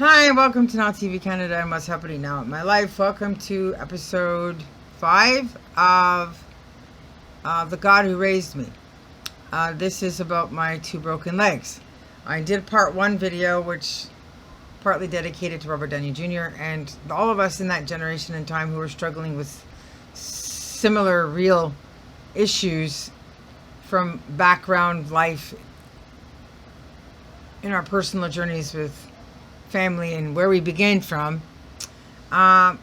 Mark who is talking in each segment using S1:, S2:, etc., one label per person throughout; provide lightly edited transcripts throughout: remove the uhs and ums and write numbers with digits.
S1: Hi, welcome to Now TV Canada and what's happening now in my life. Welcome to episode 5 of The God Who Raised Me. This is about my 2 broken legs. I did part 1 video, which partly dedicated to Robert Downey Jr. and all of us in that generation and time who were struggling with similar real issues from background life in our personal journeys with family and where we began from,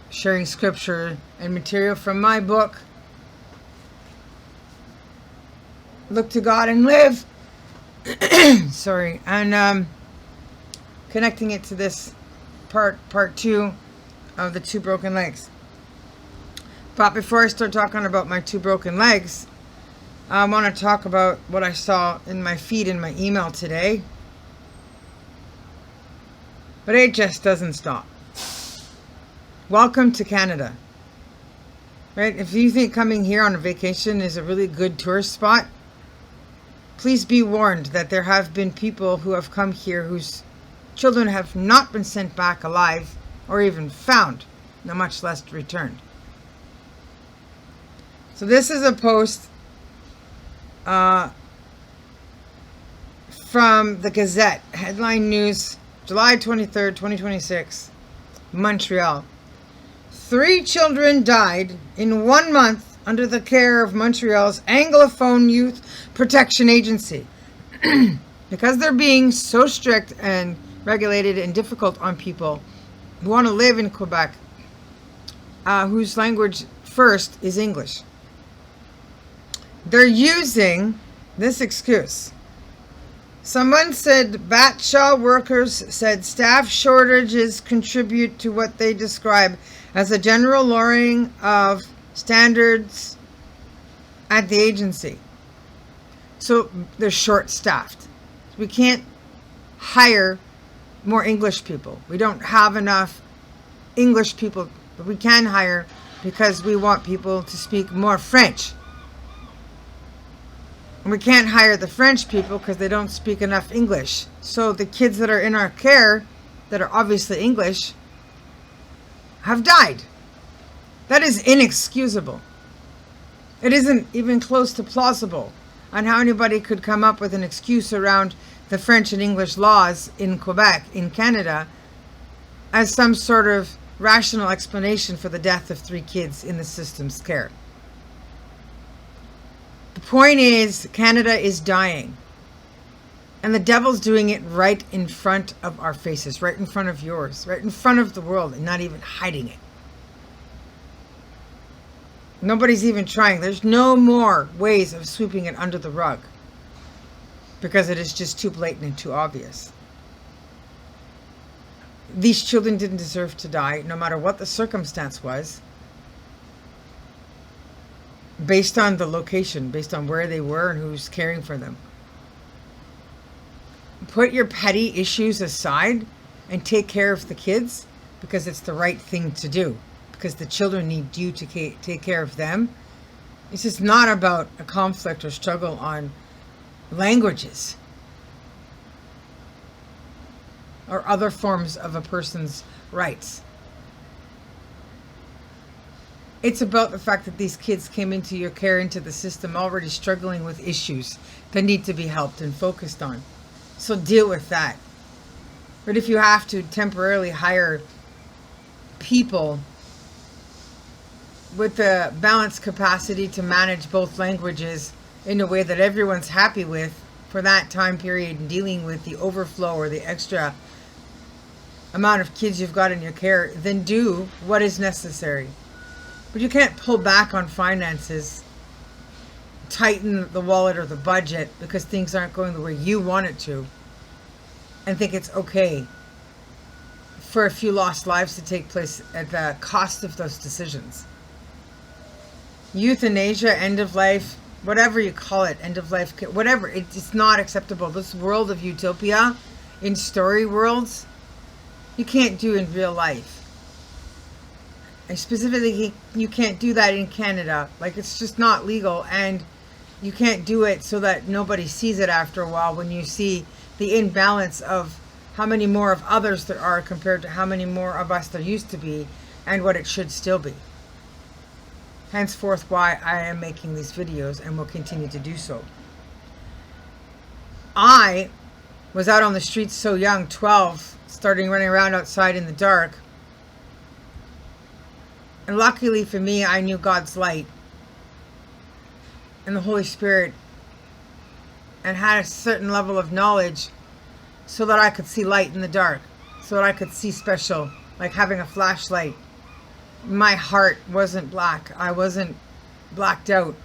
S1: sharing scripture and material from my book, Look to God and Live. Sorry, and connecting it to this part 2 of the 2 broken legs. But before I start talking about my 2 broken legs, I want to talk about what I saw in my feed in my email today. But it just doesn't stop. Welcome to Canada. Right? If you think coming here on a vacation is a really good tourist spot, please be warned that there have been people who have come here whose children have not been sent back alive or even found, no much less returned. So this is a post from the Gazette, headline news, July 23rd, 2026, Montreal. 3 children died in 1 month under the care of Montreal's Anglophone Youth Protection Agency. Because they're being so strict and regulated and difficult on people who want to live in Quebec, whose language first is English. They're using this excuse. Someone said Batshaw workers said staff shortages contribute to what they describe as a general lowering of standards at the agency. So they're short-staffed. We can't hire more English people. We don't have enough English people that we can hire because we want people to speak more French. We can't hire the French people because they don't speak enough English. So the kids that are in our care, that are obviously English, have died. That is inexcusable. It isn't even close to plausible on how anybody could come up with an excuse around the French and English laws in Quebec, in Canada, as some sort of rational explanation for the death of 3 kids in the system's care. The point is, Canada is dying. And the devil's doing it right in front of our faces, right in front of yours, right in front of the world, and not even hiding it. Nobody's even trying. There's no more ways of sweeping it under the rug because it is just too blatant and too obvious. These children didn't deserve to die, no matter what the circumstance was. Based on the location, based on where they were and who's caring for them. Put your petty issues aside and take care of the kids because it's the right thing to do. Because the children need you to take care of them. This is not about a conflict or struggle on languages or other forms of a person's rights. It's about the fact that these kids came into your care, into the system, already struggling with issues that need to be helped and focused on. So deal with that. But if you have to temporarily hire people with the balanced capacity to manage both languages in a way that everyone's happy with for that time period and dealing with the overflow or the extra amount of kids you've got in your care, then do what is necessary. But you can't pull back on finances, tighten the wallet or the budget because things aren't going the way you want it to, and think it's okay for a few lost lives to take place at the cost of those decisions. Euthanasia, end of life, whatever you call it, end of life, whatever, it's not acceptable. This world of utopia in story worlds, you can't do in real life. And specifically, you can't do that in Canada. Like, it's just not legal, and you can't do it so that nobody sees it after a while when you see the imbalance of how many more of others there are compared to how many more of us there used to be, and what it should still be. Henceforth why I am making these videos and will continue to do so. I was out on the streets so young, 12, starting running around outside in the dark. And luckily for me, I knew God's light and the Holy Spirit and had a certain level of knowledge so that I could see light in the dark, so that I could see special, like having a flashlight. My heart wasn't black. I wasn't blacked out.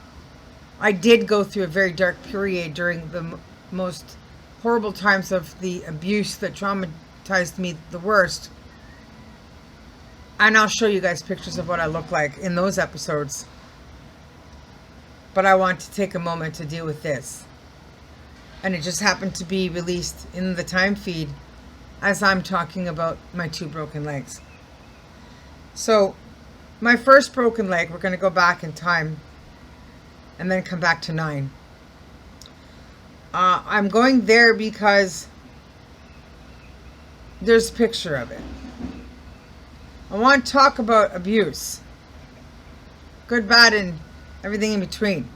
S1: I did go through a very dark period during the most horrible times of the abuse that traumatized me the worst. And I'll show you guys pictures of what I look like in those episodes. But I want to take a moment to deal with this. And it just happened to be released in the time feed as I'm talking about my 2 broken legs. So, my first broken leg, we're going to go back in time and then come back to 9. I'm going there because there's a picture of it. I want to talk about abuse. Good, bad, and everything in between.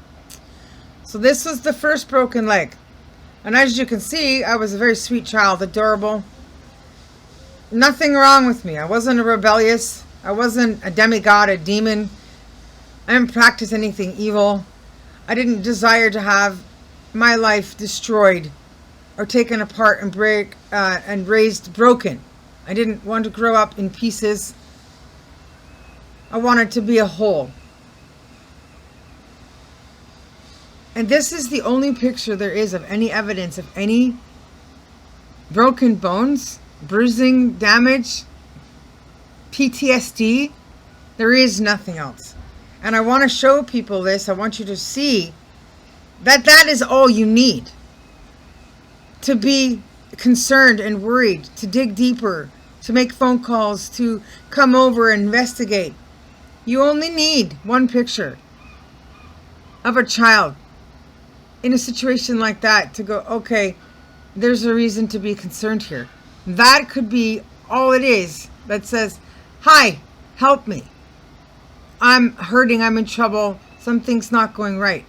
S1: So this was the first broken leg. And as you can see, I was a very sweet child, adorable. Nothing wrong with me. I wasn't a rebellious. I wasn't a demigod, a demon. I didn't practice anything evil. I didn't desire to have my life destroyed or taken apart and raised broken. I didn't want to grow up in pieces. I wanted to be a whole. And this is the only picture there is of any evidence of any broken bones, bruising, damage, PTSD. There is nothing else. And I want to show people this. I want you to see that that is all you need to be concerned and worried, to dig deeper, to make phone calls, to come over and investigate. You only need one picture of a child in a situation like that to go, okay, there's a reason to be concerned here. That could be all it is that says, hi, help me. I'm hurting, I'm in trouble, something's not going right.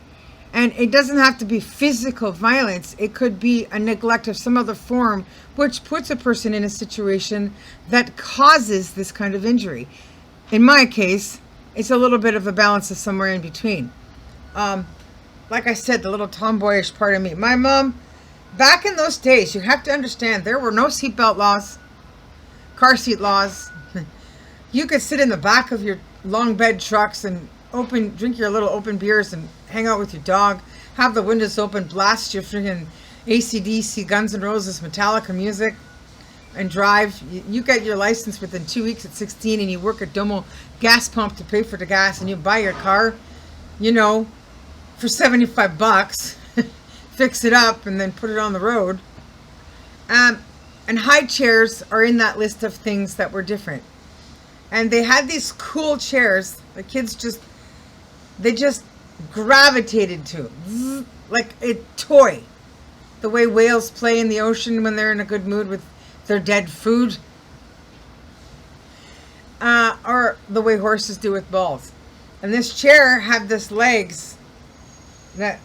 S1: And it doesn't have to be physical violence. It could be a neglect of some other form, which puts a person in a situation that causes this kind of injury. In my case, it's a little bit of a balance of somewhere in between. Like I said, the little tomboyish part of me. My mom, back in those days, you have to understand, there were no seatbelt laws, car seat laws. You could sit in the back of your long bed trucks and drink your little open beers and hang out with your dog, have the windows open, blast your freaking AC/DC, Guns N' Roses, Metallica music, and drive. You get your license within 2 weeks at 16, and you work at Domo gas pump to pay for the gas, and you buy your car, you know, for $75, fix it up, and then put it on the road. And high chairs are in that list of things that were different. And they had these cool chairs. The kids just gravitated to, like a toy. The way whales play in the ocean when they're in a good mood with their dead food. Or the way horses do with balls. And this chair had this legs that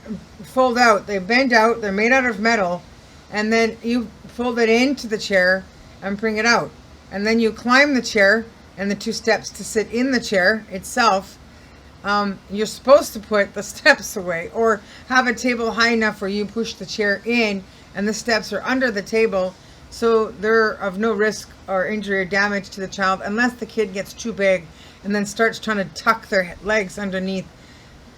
S1: fold out. They bend out. They're made out of metal. And then you fold it into the chair and bring it out. And then you climb the chair and the 2 steps to sit in the chair itself. You're supposed to put the steps away or have a table high enough where you push the chair in and the steps are under the table, so they're of no risk or injury or damage to the child unless the kid gets too big and then starts trying to tuck their legs underneath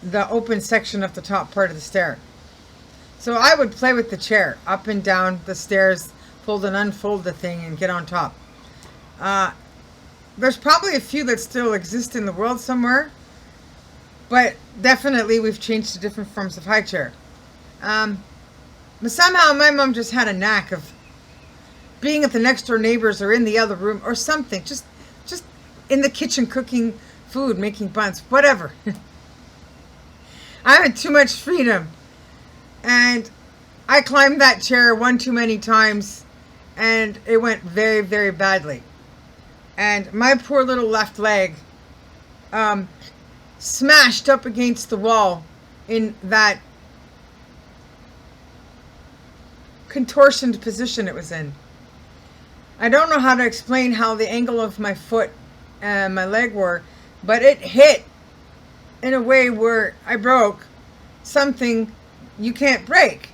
S1: the open section of the top part of the stair. So I would play with the chair up and down the stairs, fold and unfold the thing and get on top. There's probably a few that still exist in the world somewhere, but definitely we've changed to different forms of high chair. But somehow my mom just had a knack of being at the next door neighbors or in the other room or something, just in the kitchen cooking food, making buns, whatever. I had too much freedom, and I climbed that chair one too many times, and it went very, very badly. And my poor little left leg smashed up against the wall in that contortioned position it was in. I don't know how to explain how the angle of my foot and my leg were, but it hit in a way where I broke something you can't break.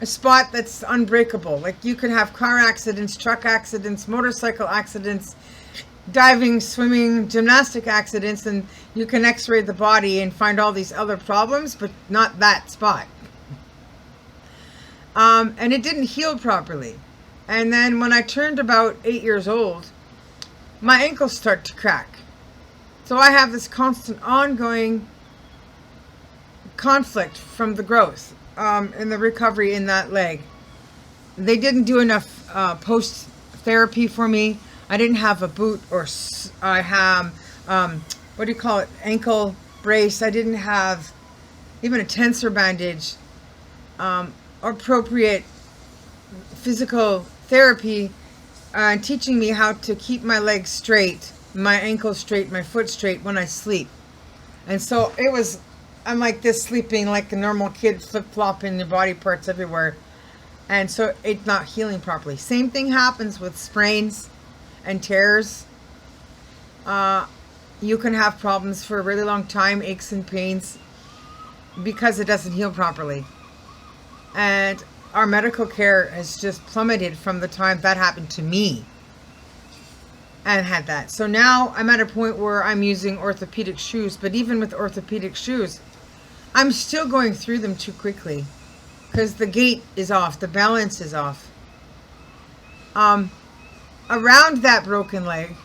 S1: A spot that's unbreakable. Like, you could have car accidents, truck accidents, motorcycle accidents, diving, swimming, gymnastic accidents, and you can x-ray the body and find all these other problems, but not that spot. And it didn't heal properly. And then when I turned about 8 years old, my ankles start to crack. So I have this constant ongoing conflict from the growth in the recovery in that leg. They didn't do enough post therapy for me. I didn't have a boot, or I have what do you call it, ankle brace. I didn't have even a tensor bandage, or appropriate physical therapy teaching me how to keep my legs straight, my ankles straight, my foot straight when I sleep. And so it was, I'm like this, sleeping like a normal kid, flip-flopping your body parts everywhere. And so it's not healing properly. Same thing happens with sprains and tears. You can have problems for a really long time, aches and pains, because it doesn't heal properly. And our medical care has just plummeted from the time that happened to me and had that. So now I'm at a point where I'm using orthopedic shoes, but even with orthopedic shoes, I'm still going through them too quickly because the gait is off, the balance is off. Around that broken leg,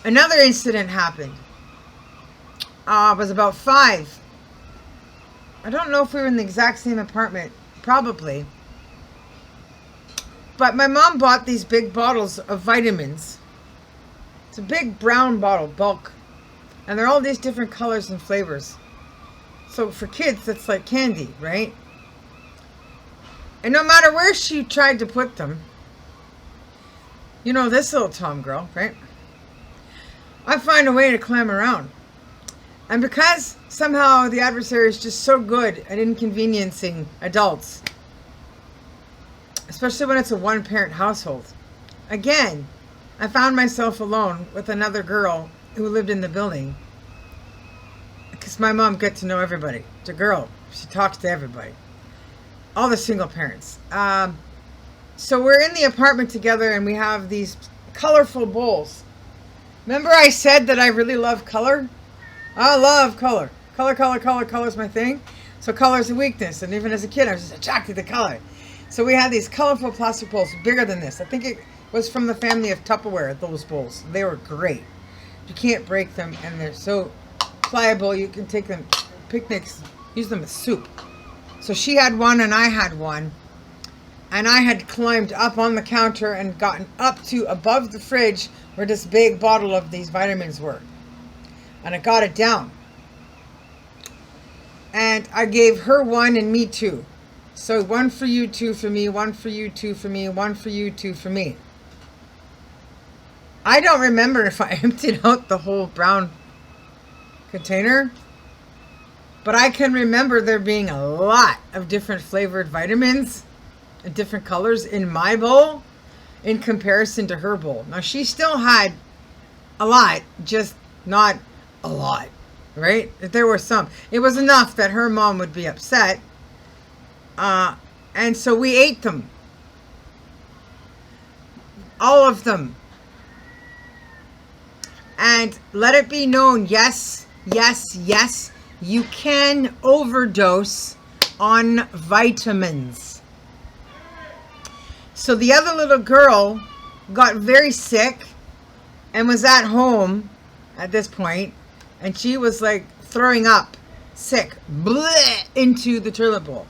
S1: another incident happened. I was about 5. I don't know if we were in the exact same apartment, probably. But my mom bought these big bottles of vitamins. It's a big brown bottle, bulk. And they're all these different colors and flavors. So for kids, it's like candy, right? And no matter where she tried to put them, you know, this little Tom girl, right? I find a way to climb around. And because somehow the adversary is just so good at inconveniencing adults, especially when it's a one-parent household. Again, I found myself alone with another girl who lived in the building, because my mom got to know everybody. It's a girl. She talks to everybody. All the single parents. So we're in the apartment together, and we have these colorful bowls. Remember I said that I really love color? I love color. Color is my thing. So color is a weakness. And even as a kid, I was just attracted to color. So we had these colorful plastic bowls, bigger than this. I think it was from the family of Tupperware, those bowls. They were great. You can't break them, and they're so pliable. You can take them picnics, use them as soup. So she had one, and I had one. And I had climbed up on the counter and gotten up to above the fridge where this big bottle of these vitamins were. And I got it down. And I gave her one and me 2. So 1 for you, 2 for me, 1 for you, 2 for me, 1 for you, 2 for me. I don't remember if I emptied out the whole brown container, but I can remember there being a lot of different flavored vitamins and different colors in my bowl in comparison to her bowl. Now, she still had a lot, just not a lot, right? If there were some, it was enough that her mom would be upset. And so we ate them. All of them. And let it be known, yes, you can overdose on vitamins. So the other little girl got very sick and was at home at this point, and she was like throwing up, sick, bleh, into the toilet bowl.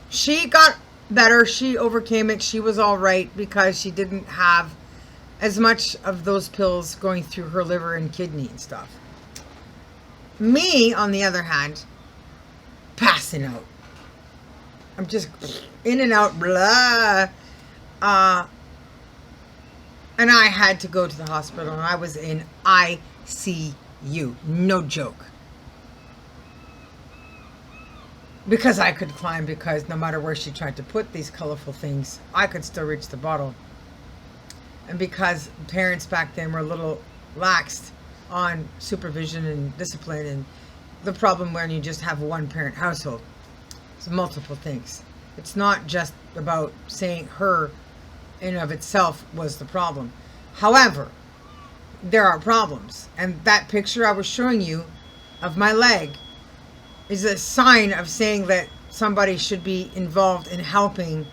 S1: She got better. She overcame it. She was all right because she didn't have as much of those pills going through her liver and kidney and stuff. Me, on the other hand, passing out. I'm just in and out, blah. And I had to go to the hospital, and I was in ICU. No joke. Because I could climb, because no matter where she tried to put these colorful things, I could still reach the bottle. And because parents back then were a little laxed on supervision and discipline, and the problem when you just have a one-parent household. It's multiple things. It's not just about saying her in of itself was the problem. However, there are problems. And that picture I was showing you of my leg is a sign of saying that somebody should be involved in helping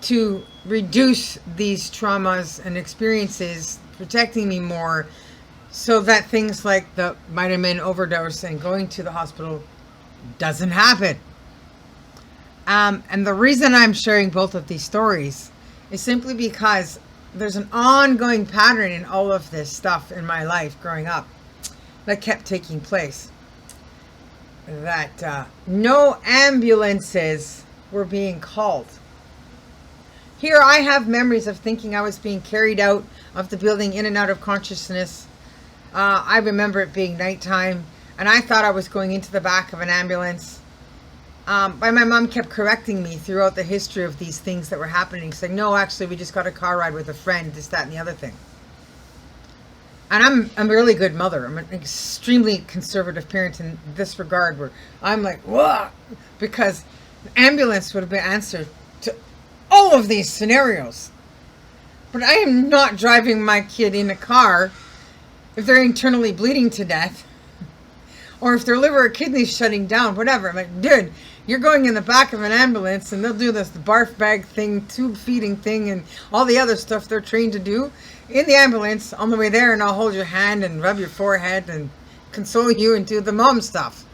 S1: to reduce these traumas and experiences, protecting me more, so that things like the vitamin overdose and going to the hospital doesn't happen. And the reason I'm sharing both of these stories is simply because there's an ongoing pattern in all of this stuff in my life growing up that kept taking place. That no ambulances were being called. Here I have memories of thinking I was being carried out of the building in and out of consciousness. I remember it being nighttime, and I thought I was going into the back of an ambulance. But my mom kept correcting me throughout the history of these things that were happening, saying, no, actually, we just got a car ride with a friend, this, that, and the other thing. And I'm a really good mother. I'm an extremely conservative parent in this regard, where I'm like, whoa, because the ambulance would have been answered to all of these scenarios. But I am not driving my kid in a car if they're internally bleeding to death, or if their liver or kidneys shutting down, whatever. I'm like, dude, you're going in the back of an ambulance, and they'll do this barf bag thing, tube feeding thing, and all the other stuff they're trained to do in the ambulance on the way there, and I'll hold your hand and rub your forehead and console you and do the mom stuff.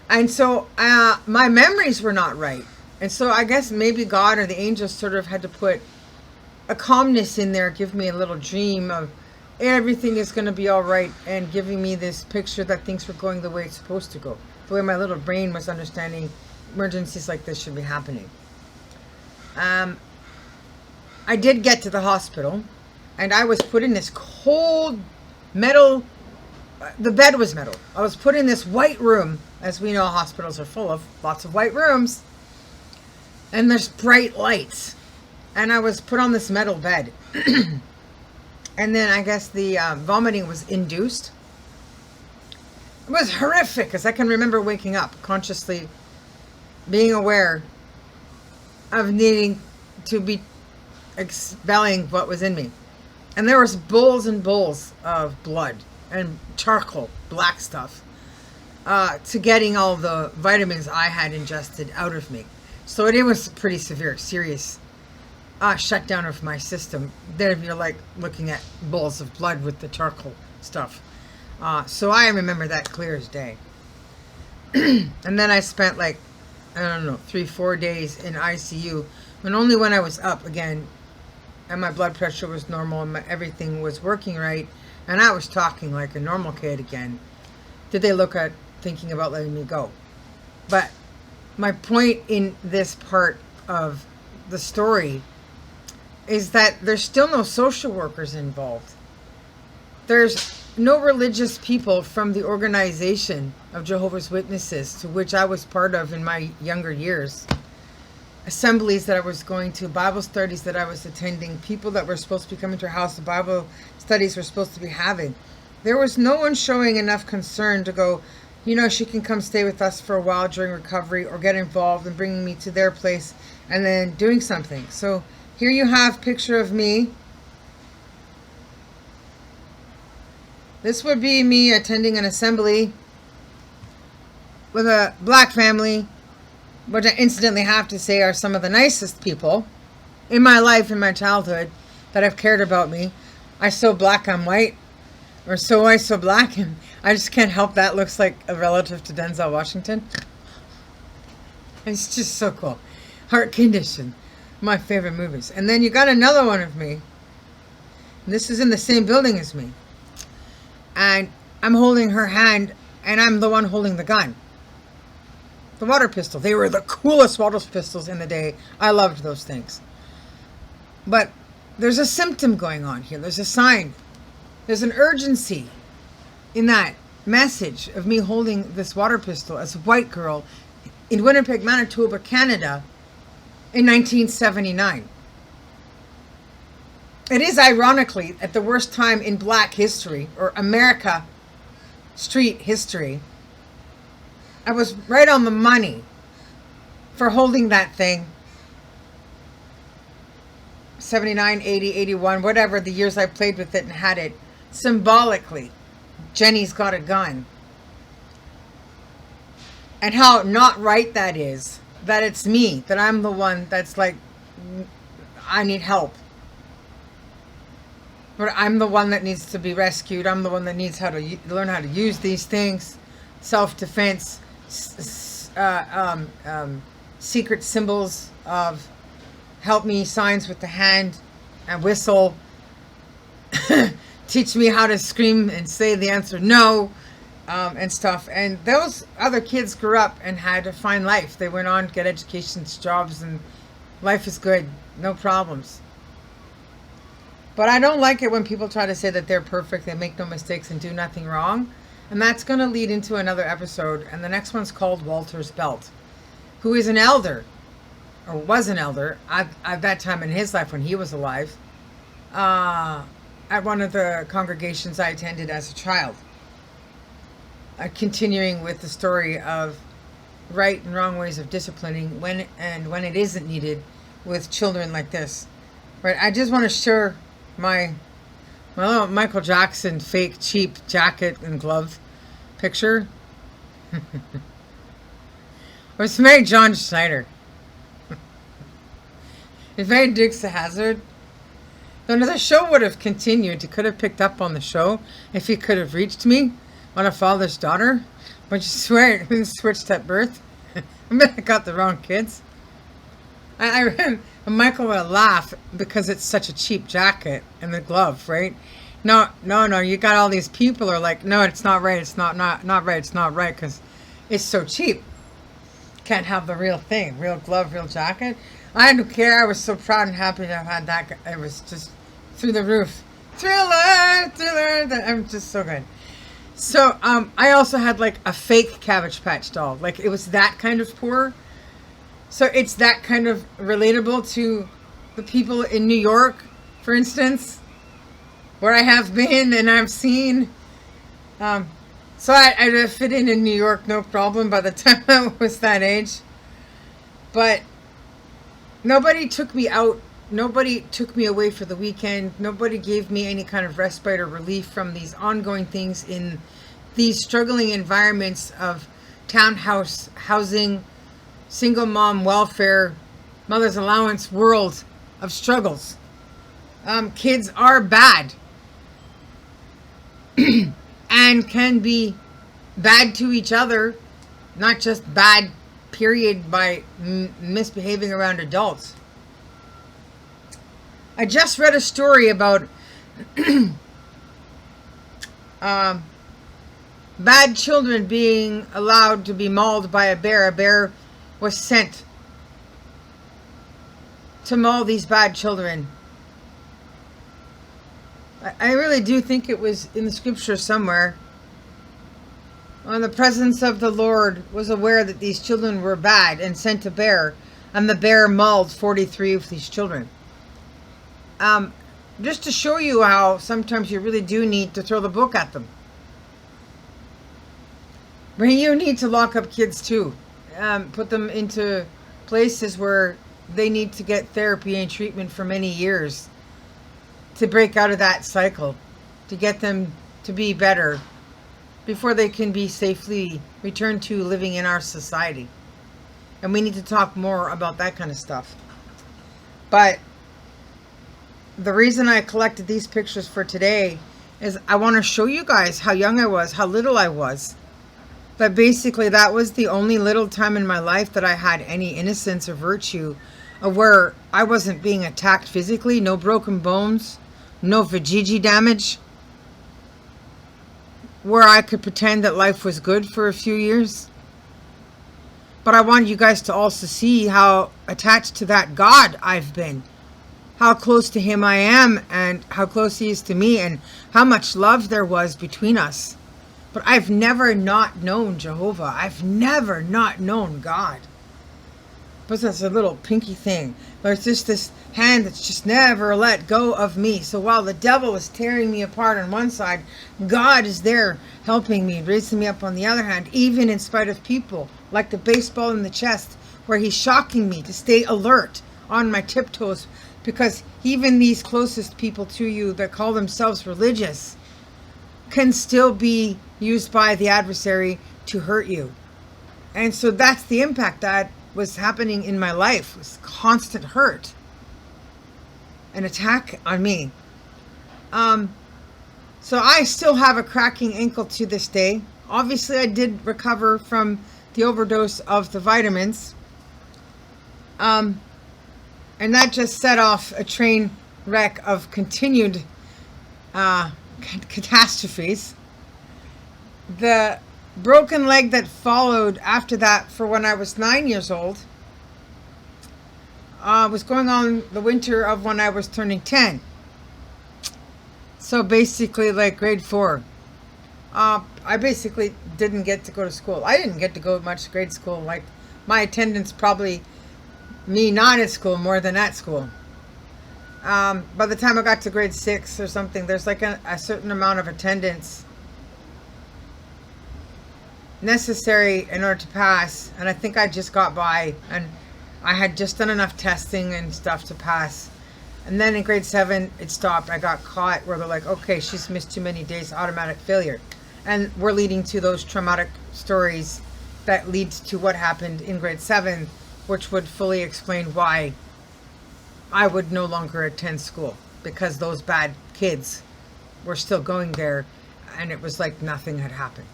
S1: And so my memories were not right. And so I guess maybe God or the angels sort of had to put a calmness in there, give me a little dream of everything is going to be all right, and giving me this picture that things were going the way it's supposed to go, the way my little brain was understanding emergencies like this should be happening. I did get to the hospital, and I was put in this cold metal, the bed was metal. I was put in this white room. As we know, hospitals are full of lots of white rooms, and there's bright lights, and I was put on this metal bed. And then I guess the vomiting was induced. It was horrific, because I can remember waking up consciously being aware of needing to be expelling what was in me. And there was bowls and bowls of blood and charcoal, black stuff, to getting all the vitamins I had ingested out of me. So it was pretty severe, serious shutdown of my system. Then you're like looking at bowls of blood with the charcoal stuff. So I remember that clear as day. And then I spent like, I don't know, 3-4 days in ICU, and only when I was up again and my blood pressure was normal and everything was working right, and I was talking like a normal kid again, did they look at thinking about letting me go. But my point in this part of the story is that there's still no social workers involved. There's no religious people from the organization of Jehovah's Witnesses, to which I was part of in my younger years. Assemblies that I was going to, Bible studies that I was attending, people that were supposed to be coming to our house, the Bible studies we're supposed to be having. There was no one showing enough concern to go, you know, she can come stay with us for a while during recovery, or get involved in bringing me to their place and then doing something. So here you have a picture of me. This would be me attending an assembly with a black family, which I incidentally have to say are some of the nicest people in my life, in my childhood, that have cared about me. I so black, I'm white, or so white, so black, and I just can't help that. Looks like a relative to Denzel Washington. It's just so cool. Heart Condition, my favorite movies. And then you got another one of me. And this is in the same building as me. And I'm holding her hand, and I'm the one holding the gun. The water pistol. They were the coolest water pistols in the day. I loved those things. But there's a symptom going on here. There's a sign. There's an urgency in that message of me holding this water pistol as a white girl in Winnipeg, Manitoba, Canada in 1979. It is ironically at the worst time in Black history, or America street history. I was right on the money for holding that thing. 79, 80, 81, whatever the years I played with it and had it symbolically. Jenny's got a gun. And how not right that is. That it's me. That I'm the one that's like, I need help. But I'm the one that needs to be rescued. I'm the one that needs how to learn how to use these things. Self-defense. Secret symbols of help me, signs with the hand and whistle. Teach me how to scream and say the answer no, and stuff. And those other kids grew up and had a fine life. They went on to get educations, jobs, and life is good. No problems. But I don't like it when people try to say that they're perfect, they make no mistakes and do nothing wrong. And that's going to lead into another episode. And the next one's called Walter's Belt, who is an elder, or was an elder, at that time in his life when he was alive, at one of the congregations I attended as a child. Continuing with the story of right and wrong ways of disciplining when it isn't needed with children like this. Right? I just want to share my little Michael Jackson fake cheap jacket and glove picture. It was made John Schneider. It made Dukes of Hazzard. Though the show would have continued. He could have picked up on the show if he could have reached me on a father's daughter. But you swear it switched at birth. I bet I got the wrong kids. I Michael would laugh because it's such a cheap jacket and the glove, right? No, you got all these people are like, no, it's not right, it's not right, it's not right, because it's so cheap. Can't have the real thing, real glove, real jacket. I don't care, I was so proud and happy to have had that. It was just through the roof. Thriller, I'm just so good. So, I also had like a fake Cabbage Patch doll. Like, it was that kind of poor. So it's that kind of relatable to the people in New York, for instance, where I have been and I've seen. So I fit in New York, no problem, by the time I was that age. But nobody took me out. Nobody took me away for the weekend. Nobody gave me any kind of respite or relief from these ongoing things in these struggling environments of townhouse housing, single mom welfare, mother's allowance world of struggles. Kids are bad and can be bad to each other, not just bad, period, by misbehaving around adults. I just read a story about bad children being allowed to be mauled by a bear. A bear was sent to maul these bad children. I really do think it was in the scripture somewhere. When the presence of the Lord was aware that these children were bad and sent a bear, and the bear mauled 43 of these children. Just to show you how sometimes you really do need to throw the book at them. But you need to lock up kids too. Put them into places where they need to get therapy and treatment for many years to break out of that cycle, to get them to be better before they can be safely returned to living in our society. And we need to talk more about that kind of stuff. But the reason I collected these pictures for today is I want to show you guys how young I was, how little I was. But basically that was the only little time in my life that I had any innocence or virtue, where I wasn't being attacked physically, no broken bones, no vajiji damage, where I could pretend that life was good for a few years. But I want you guys to also see how attached to that God I've been, how close to him I am, and how close he is to me, and how much love there was between us. But I've never not known Jehovah. I've never not known God. But that's a little pinky thing. But it's just this hand that's just never let go of me. So while the devil is tearing me apart on one side, God is there helping me, raising me up on the other hand, even in spite of people, like the baseball in the chest, where he's shocking me to stay alert on my tiptoes, because even these closest people to you that call themselves religious can still be used by the adversary to hurt you. And so that's the impact that was happening in my life, was constant hurt, an attack on me. So I still have a cracking ankle to this day. Obviously I did recover from the overdose of the vitamins, and that just set off a train wreck of continued catastrophes. The broken leg that followed after that, for when I was 9 years old, was going on the winter of when I was turning 10. So basically like grade 4. I basically didn't get to go to school. I didn't get to go much to grade school. Like, my attendance probably me not at school more than at school. By the time I got to grade 6 or something, there's like a certain amount of attendance necessary in order to pass, and I think I just got by, and I had just done enough testing and stuff to pass. And then in grade 7 it stopped. I got caught where they're like, okay, she's missed too many days, automatic failure. And we're leading to those traumatic stories that leads to what happened in grade 7, which would fully explain why I would no longer attend school, because those bad kids were still going there, and it was like nothing had happened.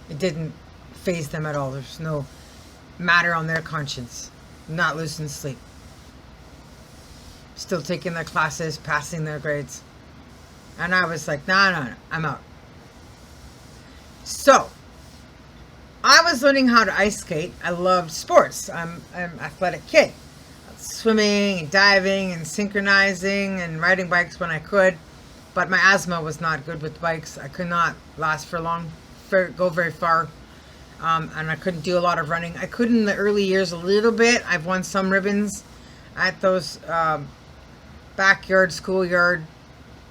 S1: It didn't faze them at all. There's no matter on their conscience. Not losing sleep. Still taking their classes, passing their grades. And I was like, no, I'm out. So, I was learning how to ice skate. I loved sports. I'm an athletic kid. Swimming and diving and synchronizing and riding bikes when I could. But my asthma was not good with bikes. I could not last for long. Go very far, and I couldn't do a lot of running. I could in the early years a little bit. I've won some ribbons at those backyard, schoolyard,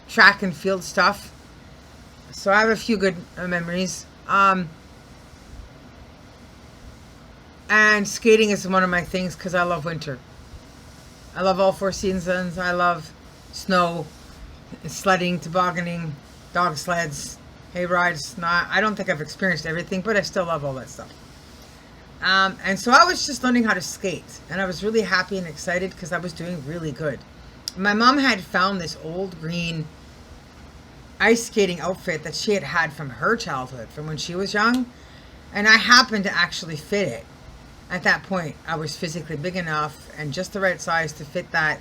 S1: track and field stuff. So I have a few good memories. And skating is one of my things because I love winter. I love all 4 seasons. I love snow, sledding, tobogganing, dog sleds, hay rides. I don't think I've experienced everything, but I still love all that stuff. And so I was just learning how to skate, and I was really happy and excited because I was doing really good. My mom had found this old green ice skating outfit that she had had from her childhood, from when she was young, and I happened to actually fit it. At that point, I was physically big enough and just the right size to fit that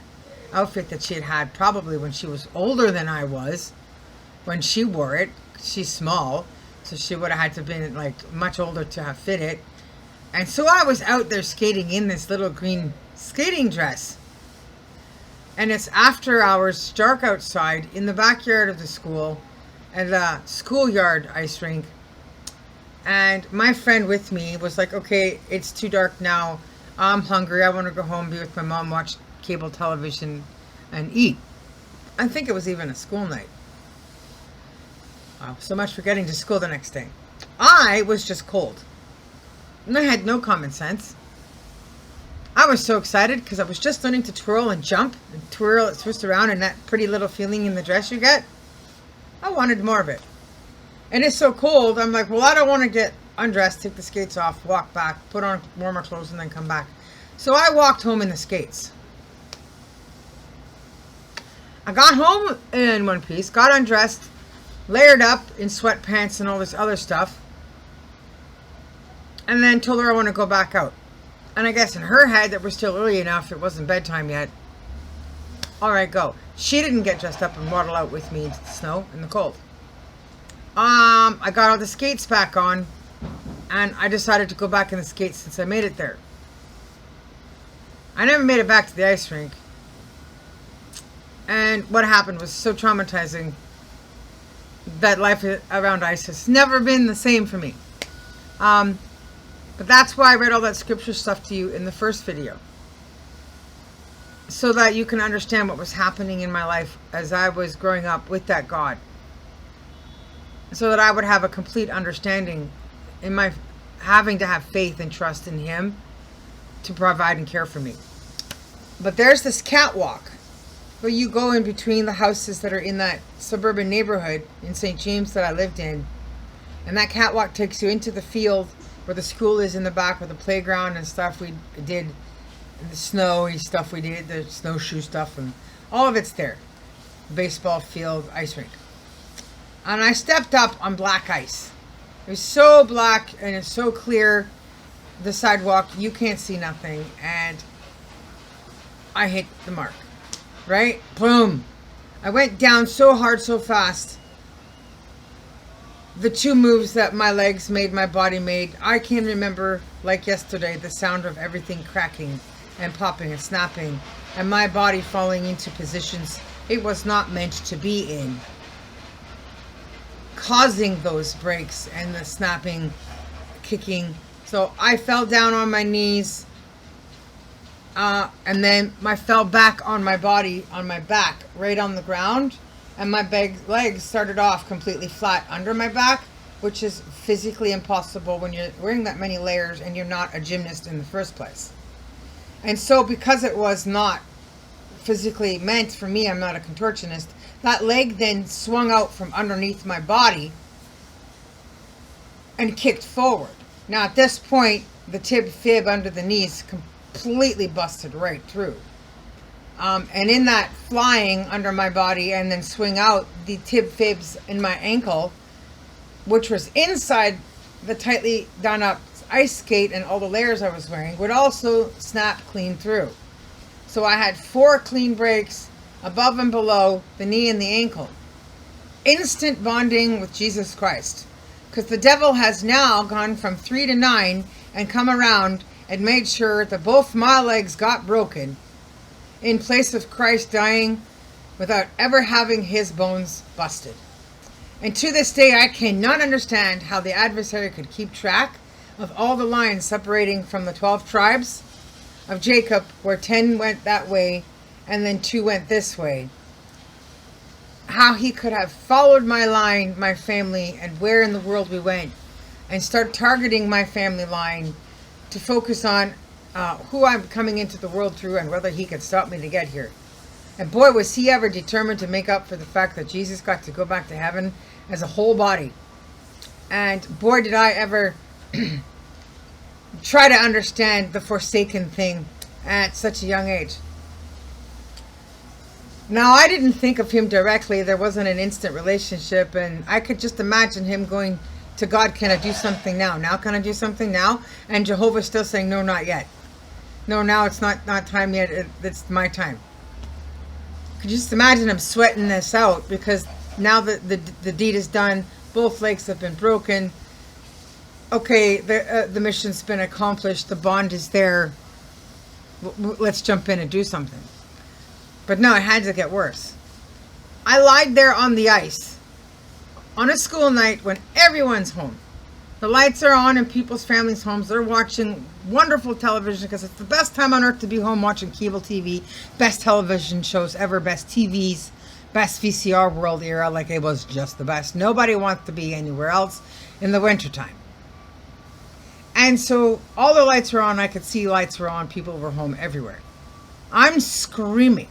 S1: outfit that she had had probably when she was older than I was when she wore it. She's small, so she would have had to have been like much older to have fit it. And so I was out there skating in this little green skating dress. And it's after hours, dark outside, in the backyard of the school, at the schoolyard ice rink. And my friend with me was like, okay, it's too dark now. I'm hungry. I want to go home, be with my mom, watch cable television, and eat. I think it was even a school night. So much for getting to school the next day. I was just cold. And I had no common sense. I was so excited because I was just learning to twirl and jump and twirl and twist around, and that pretty little feeling in the dress you get. I wanted more of it. And it's so cold, I'm like, well, I don't want to get undressed, take the skates off, walk back, put on warmer clothes, and then come back. So I walked home in the skates. I got home in one piece, got undressed, layered up in sweatpants and all this other stuff, and then told her I want to go back out. And I guess in her head that we're still early enough, it wasn't bedtime yet. All right, go. She didn't get dressed up and waddle out with me into the snow and the cold. I got all the skates back on, And I decided to go back in the skates since I made it there. I never made it back to the ice rink. And what happened was so traumatizing that life around ice has never been the same for me. But that's why I read all that scripture stuff to you in the first video. So that you can understand what was happening in my life as I was growing up with that God. So that I would have a complete understanding in my having to have faith and trust in Him to provide and care for me. But there's this catwalk where you go in between the houses that are in that suburban neighborhood in St. James that I lived in. And that catwalk takes you into the field where the school is in the back, with the playground and stuff we did, the snowy stuff we did, the snowshoe stuff, and all of it's there. Baseball field, ice rink. And I stepped up on black ice. It was so black and it's so clear, the sidewalk, you can't see nothing. And I hit the mark, right? Boom. I went down so hard, so fast. The two moves that my legs made, my body made, I can remember like yesterday, the sound of everything cracking and popping and snapping, and my body falling into positions it was not meant to be in, causing those breaks and the snapping, kicking. So I fell down on my knees, and then I fell back on my body, on my back, right on the ground. And my legs started off completely flat under my back, which is physically impossible when you're wearing that many layers and you're not a gymnast in the first place. And so because it was not physically meant for me, I'm not a contortionist, that leg then swung out from underneath my body and kicked forward. Now at this point, the fib under the knees completely busted right through. And in that flying under my body and then swing out, the fibs in my ankle, which was inside the tightly done up ice skate and all the layers I was wearing, would also snap clean through. So I had 4 clean breaks above and below the knee and the ankle. Instant bonding with Jesus Christ. Because the devil has now gone from 3 to 9 and come around and made sure that both my legs got broken, in place of Christ dying without ever having his bones busted. And to this day, I cannot understand how the adversary could keep track of all the lines separating from the 12 tribes of Jacob, where 10 went that way and then 2 went this way. How he could have followed my line, my family, and where in the world we went, and start targeting my family line to focus on who I'm coming into the world through and whether he could stop me to get here. And boy, was he ever determined to make up for the fact that Jesus got to go back to heaven as a whole body. And boy, did I ever try to understand the forsaken thing at such a young age. Now, I didn't think of him directly. There wasn't an instant relationship, and I could just imagine him going to God, can I do something now? Now, can I do something now? And Jehovah still saying, no, not yet. No, now it's not time yet. It's my time. Could you just imagine him sweating this out, because now the deed is done. Both legs have been broken. Okay, the mission's been accomplished. The bond is there. Let's jump in and do something. But no, it had to get worse. I lied there on the ice on a school night when everyone's home. The lights are on in people's families' homes. They're watching wonderful television because it's the best time on earth to be home watching cable TV. Best television shows ever, best TVs, best VCR world era. Like, it was just the best. Nobody wants to be anywhere else in the wintertime. And so all the lights were on. I could see lights were on. People were home everywhere. I'm screaming.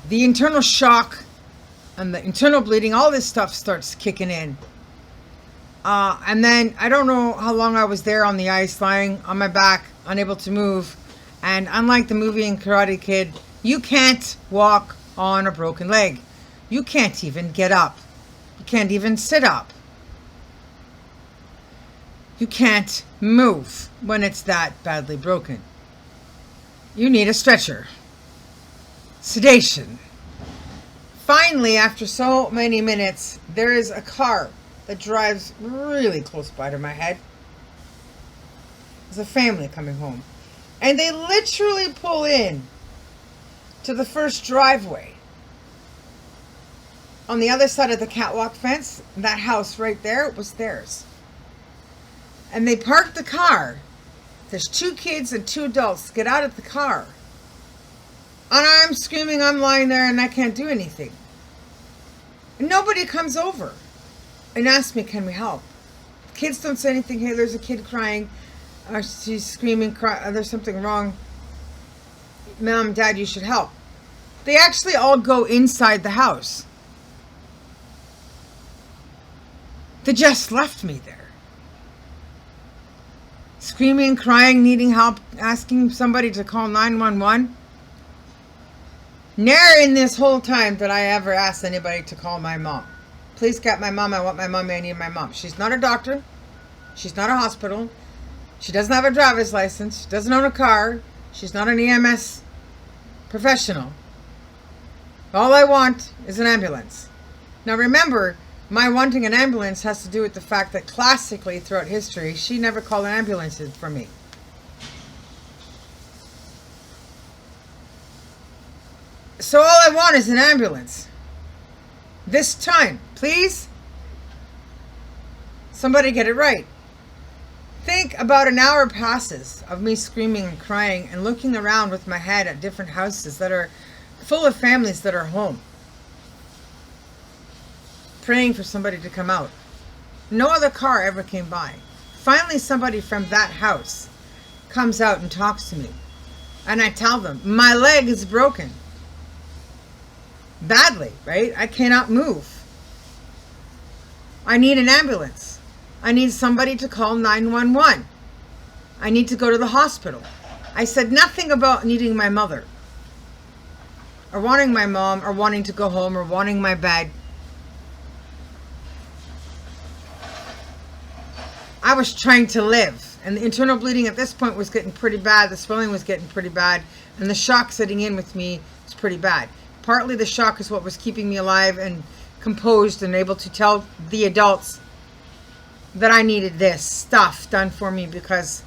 S1: The internal shock and the internal bleeding, all this stuff starts kicking in. And then I don't know how long I was there on the ice, lying on my back, unable to move. And unlike the movie in Karate Kid, you can't walk on a broken leg. You can't even get up. You can't even sit up. You can't move when it's that badly broken. You need a stretcher. Sedation. Finally, after so many minutes, there is a car that drives really close by to my head. There's a family coming home. And they literally pull in to the first driveway. On the other side of the catwalk fence, that house right there was theirs. And they parked the car. There's 2 kids and 2 adults. Get out of the car. And I'm screaming, I'm lying there and I can't do anything. And nobody comes over and asks me, can we help? Kids don't say anything. Hey, there's a kid crying. She's screaming, there's something wrong. Mom, Dad, you should help. They actually all go inside the house. They just left me there. Screaming, crying, needing help, asking somebody to call 911. Never in this whole time did I ever ask anybody to call my mom. Please get my mom. I want my mom. I need my mom. She's not a doctor. She's not a hospital. She doesn't have a driver's license. She doesn't own a car. She's not an EMS professional. All I want is an ambulance. Now remember, my wanting an ambulance has to do with the fact that classically throughout history, she never called an ambulance for me. So all I want is an ambulance. This time, please, somebody get it right. Think about an hour passes of me screaming and crying and looking around with my head at different houses that are full of families that are home, praying for somebody to come out. No other car ever came by. Finally, somebody from that house comes out and talks to me. And I tell them, my leg is broken. Badly, right? I cannot move. I need an ambulance. I need somebody to call 911. I need to go to the hospital. I said nothing about needing my mother, or wanting my mom, or wanting to go home, or wanting my bed. I was trying to live, and the internal bleeding at this point was getting pretty bad. The swelling was getting pretty bad, and the shock setting in with me was pretty bad. Partly the shock is what was keeping me alive and composed and able to tell the adults that I needed this stuff done for me because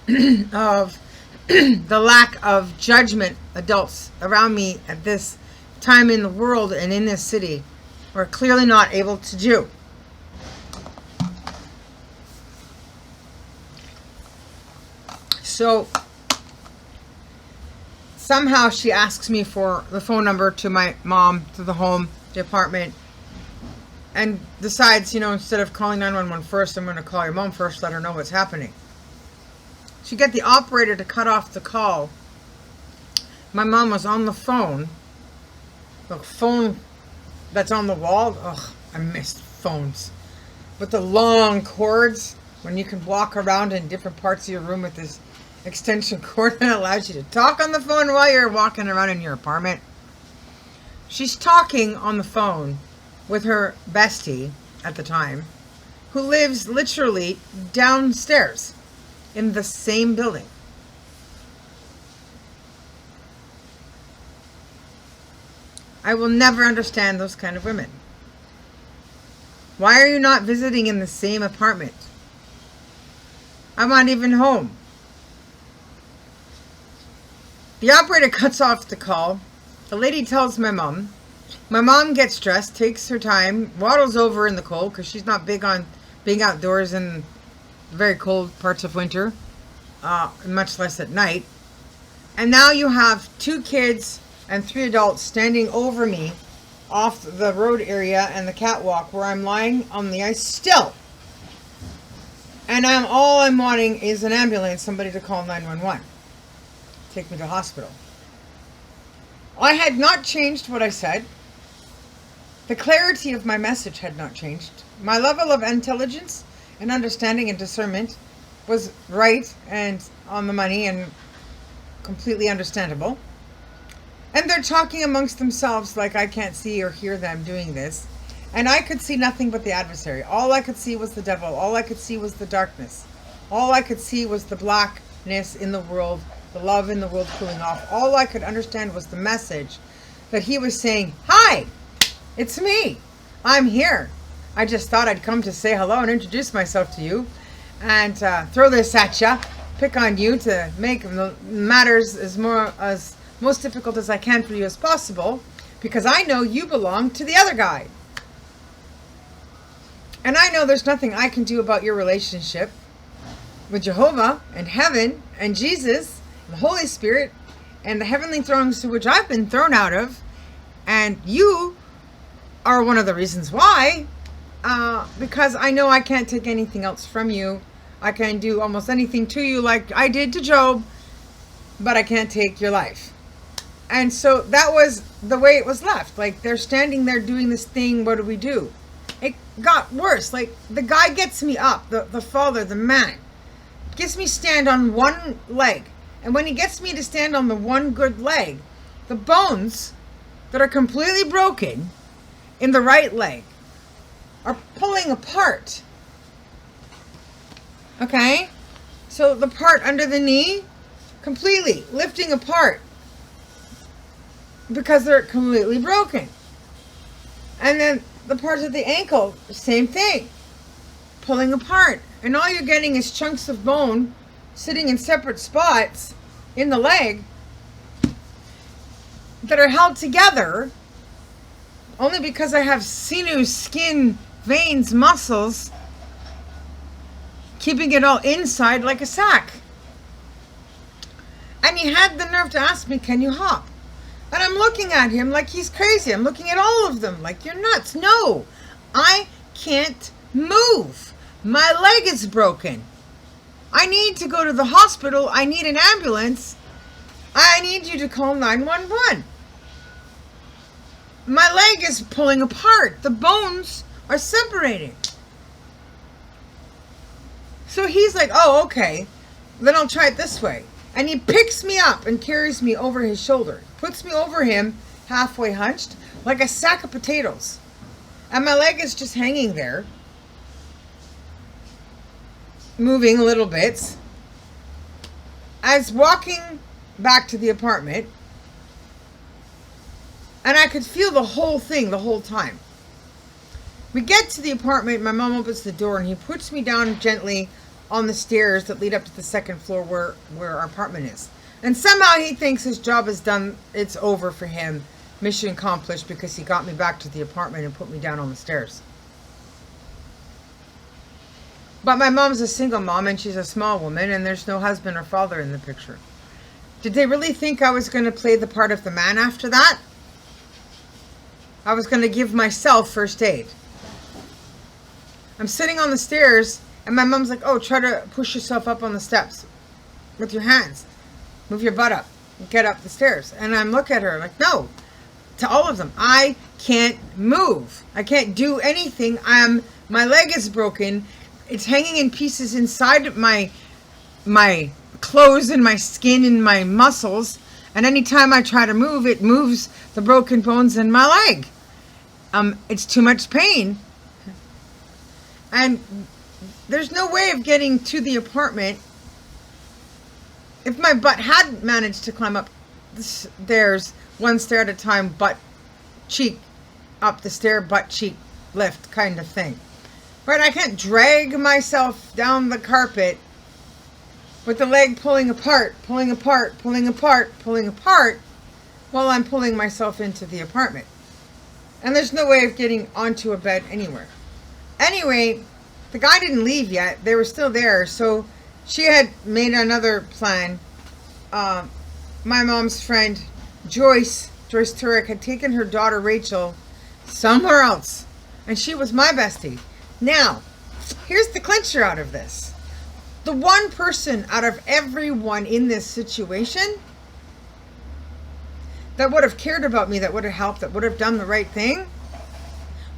S1: of the lack of judgment adults around me at this time in the world and in this city were clearly not able to do. So somehow she asks me for the phone number to my mom, to the home, the apartment, and decides, instead of calling 911 first, I'm going to call your mom first, let her know what's happening. She get the operator to cut off the call. My mom was on the phone that's on the wall. Ugh, I missed phones. With the long cords, when you can walk around in different parts of your room with this extension cord that allows you to talk on the phone while you're walking around in your apartment. She's talking on the phone with her bestie at the time, who lives literally downstairs in the same building. I will never understand those kind of women. Why are you not visiting in the same apartment? I'm not even home. The operator cuts off the call. The lady tells my mom. My mom gets dressed, takes her time, waddles over in the cold because she's not big on being outdoors in very cold parts of winter, much less at night. And now you have 2 kids and 3 adults standing over me off the road area and the catwalk where I'm lying on the ice still. And all I'm wanting is an ambulance, somebody to call 911. Take me to hospital. I had not changed what I said. The clarity of my message had not changed. My level of intelligence and understanding and discernment was right and on the money and completely understandable. And they're talking amongst themselves like I can't see or hear them doing this. And I could see nothing but the adversary. All I could see was the devil. All I could see was the darkness. All I could see was the blackness in the world, the love in the world cooling off. All I could understand was the message that he was saying, hi, it's me. I'm here. I just thought I'd come to say hello and introduce myself to you and throw this at you, pick on you to make the matters as most difficult as I can for you as possible, because I know you belong to the other guy. And I know there's nothing I can do about your relationship with Jehovah and heaven and Jesus and the Holy Spirit and the heavenly thrones to which I've been thrown out of. And you are one of the reasons why, because I know I can't take anything else from you. I can do almost anything to you like I did to Job, but I can't take your life. And so that was the way it was left. Like, they're standing there doing this thing. What do we do? It got worse. Like, the guy gets me up, the father, the man, gets me stand on one leg. And when he gets me to stand on the one good leg, the bones that are completely broken in the right leg are pulling apart. Okay? So the part under the knee, completely lifting apart because they're completely broken. And then the parts of the ankle, same thing, pulling apart. And all you're getting is chunks of bone sitting in separate spots in the leg that are held together only because I have sinew, skin, veins, muscles, keeping it all inside like a sack. And he had the nerve to ask me, can you hop? And I'm looking at him like he's crazy. I'm looking at all of them like, you're nuts. No, I can't move. My leg is broken. I need to go to the hospital. I need an ambulance. I need you to call 911. My leg is pulling apart. The bones are separating. So he's like, oh, okay. Then I'll try it this way. And he picks me up and carries me over his shoulder. Puts me over him, halfway hunched, like a sack of potatoes. And my leg is just hanging there, moving a little bit. I was walking back to the apartment, and I could feel the whole thing the whole time. We get to the apartment, my mom opens the door, and he puts me down gently on the stairs that lead up to the second floor where our apartment is. And somehow he thinks his job is done, it's over for him, mission accomplished, because he got me back to the apartment and put me down on the stairs. But my mom's a single mom, and she's a small woman, and there's no husband or father in the picture. Did they really think I was going to play the part of the man after that? I was going to give myself first aid. I'm sitting on the stairs, and my mom's like, oh, try to push yourself up on the steps with your hands. Move your butt up. Get up the stairs. And I'm looking at her like, no. To all of them, I can't move. I can't do anything. My leg is broken. It's hanging in pieces inside my clothes and my skin and my muscles. And anytime I try to move, it moves the broken bones in my leg. It's too much pain. And there's no way of getting to the apartment. If my butt had managed to climb up the stairs, one stair at a time, butt cheek up the stair, butt cheek lift kind of thing. Right? I can't drag myself down the carpet with the leg pulling apart, pulling apart, pulling apart, pulling apart, while I'm pulling myself into the apartment. And there's no way of getting onto a bed anywhere. Anyway, the guy didn't leave yet. They were still there. So she had made another plan. My mom's friend, Joyce Turek, had taken her daughter, Rachel, somewhere else. And she was my bestie. Now, here's the clincher out of this. The one person out of everyone in this situation that would have cared about me, that would have helped, that would have done the right thing,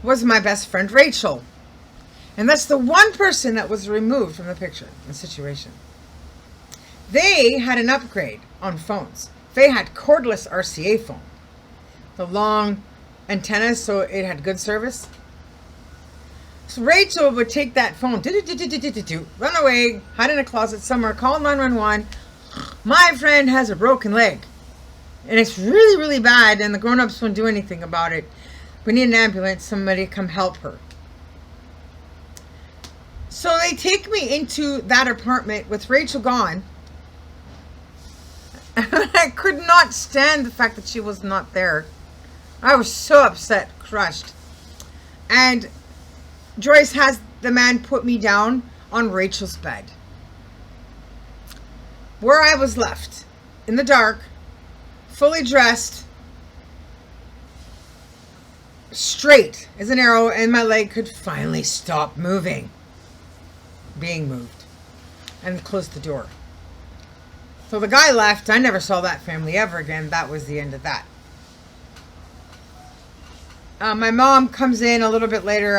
S1: was my best friend, Rachel. And that's the one person that was removed from the picture, the situation. They had an upgrade on phones. They had cordless RCA phone. The long antennas, so it had good service. So Rachel would take that phone, run away, hide in a closet somewhere, call 911. My friend has a broken leg. And it's really, really bad, and the grown-ups won't do anything about it. We need an ambulance, somebody come help her. So they take me into that apartment with Rachel gone. I could not stand the fact that she was not there. I was so upset, crushed. And Joyce has the man put me down on Rachel's bed, where I was left in the dark, fully dressed, straight as an arrow, and my leg could finally stop being moved, and closed the door. So the guy left. I never saw that family ever again. That was the end of that. My mom comes in a little bit later,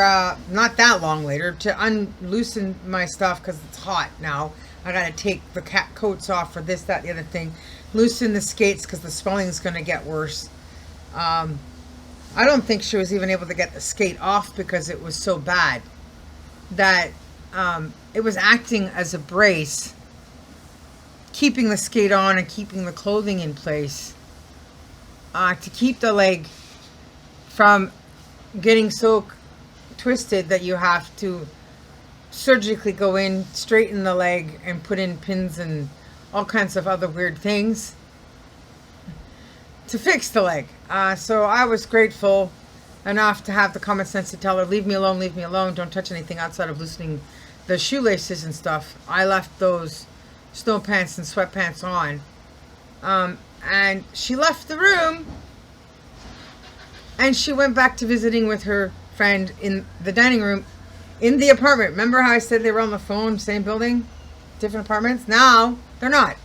S1: not that long later, to unloosen my stuff because it's hot now. I got to take the cat coats off for this, that, the other thing. Loosen the skates because the swelling is going to get worse. I don't think she was even able to get the skate off because it was so bad that it was acting as a brace, keeping the skate on and keeping the clothing in place to keep the leg from getting so twisted that you have to surgically go in, straighten the leg, and put in pins and all kinds of other weird things to fix the leg. So I was grateful enough to have the common sense to tell her, leave me alone, don't touch anything outside of loosening the shoelaces and stuff. I left those snow pants and sweatpants on. And she left the room, and she went back to visiting with her friend in the dining room in the apartment. Remember how I said they were on the phone, same building, different apartments? Now they're not.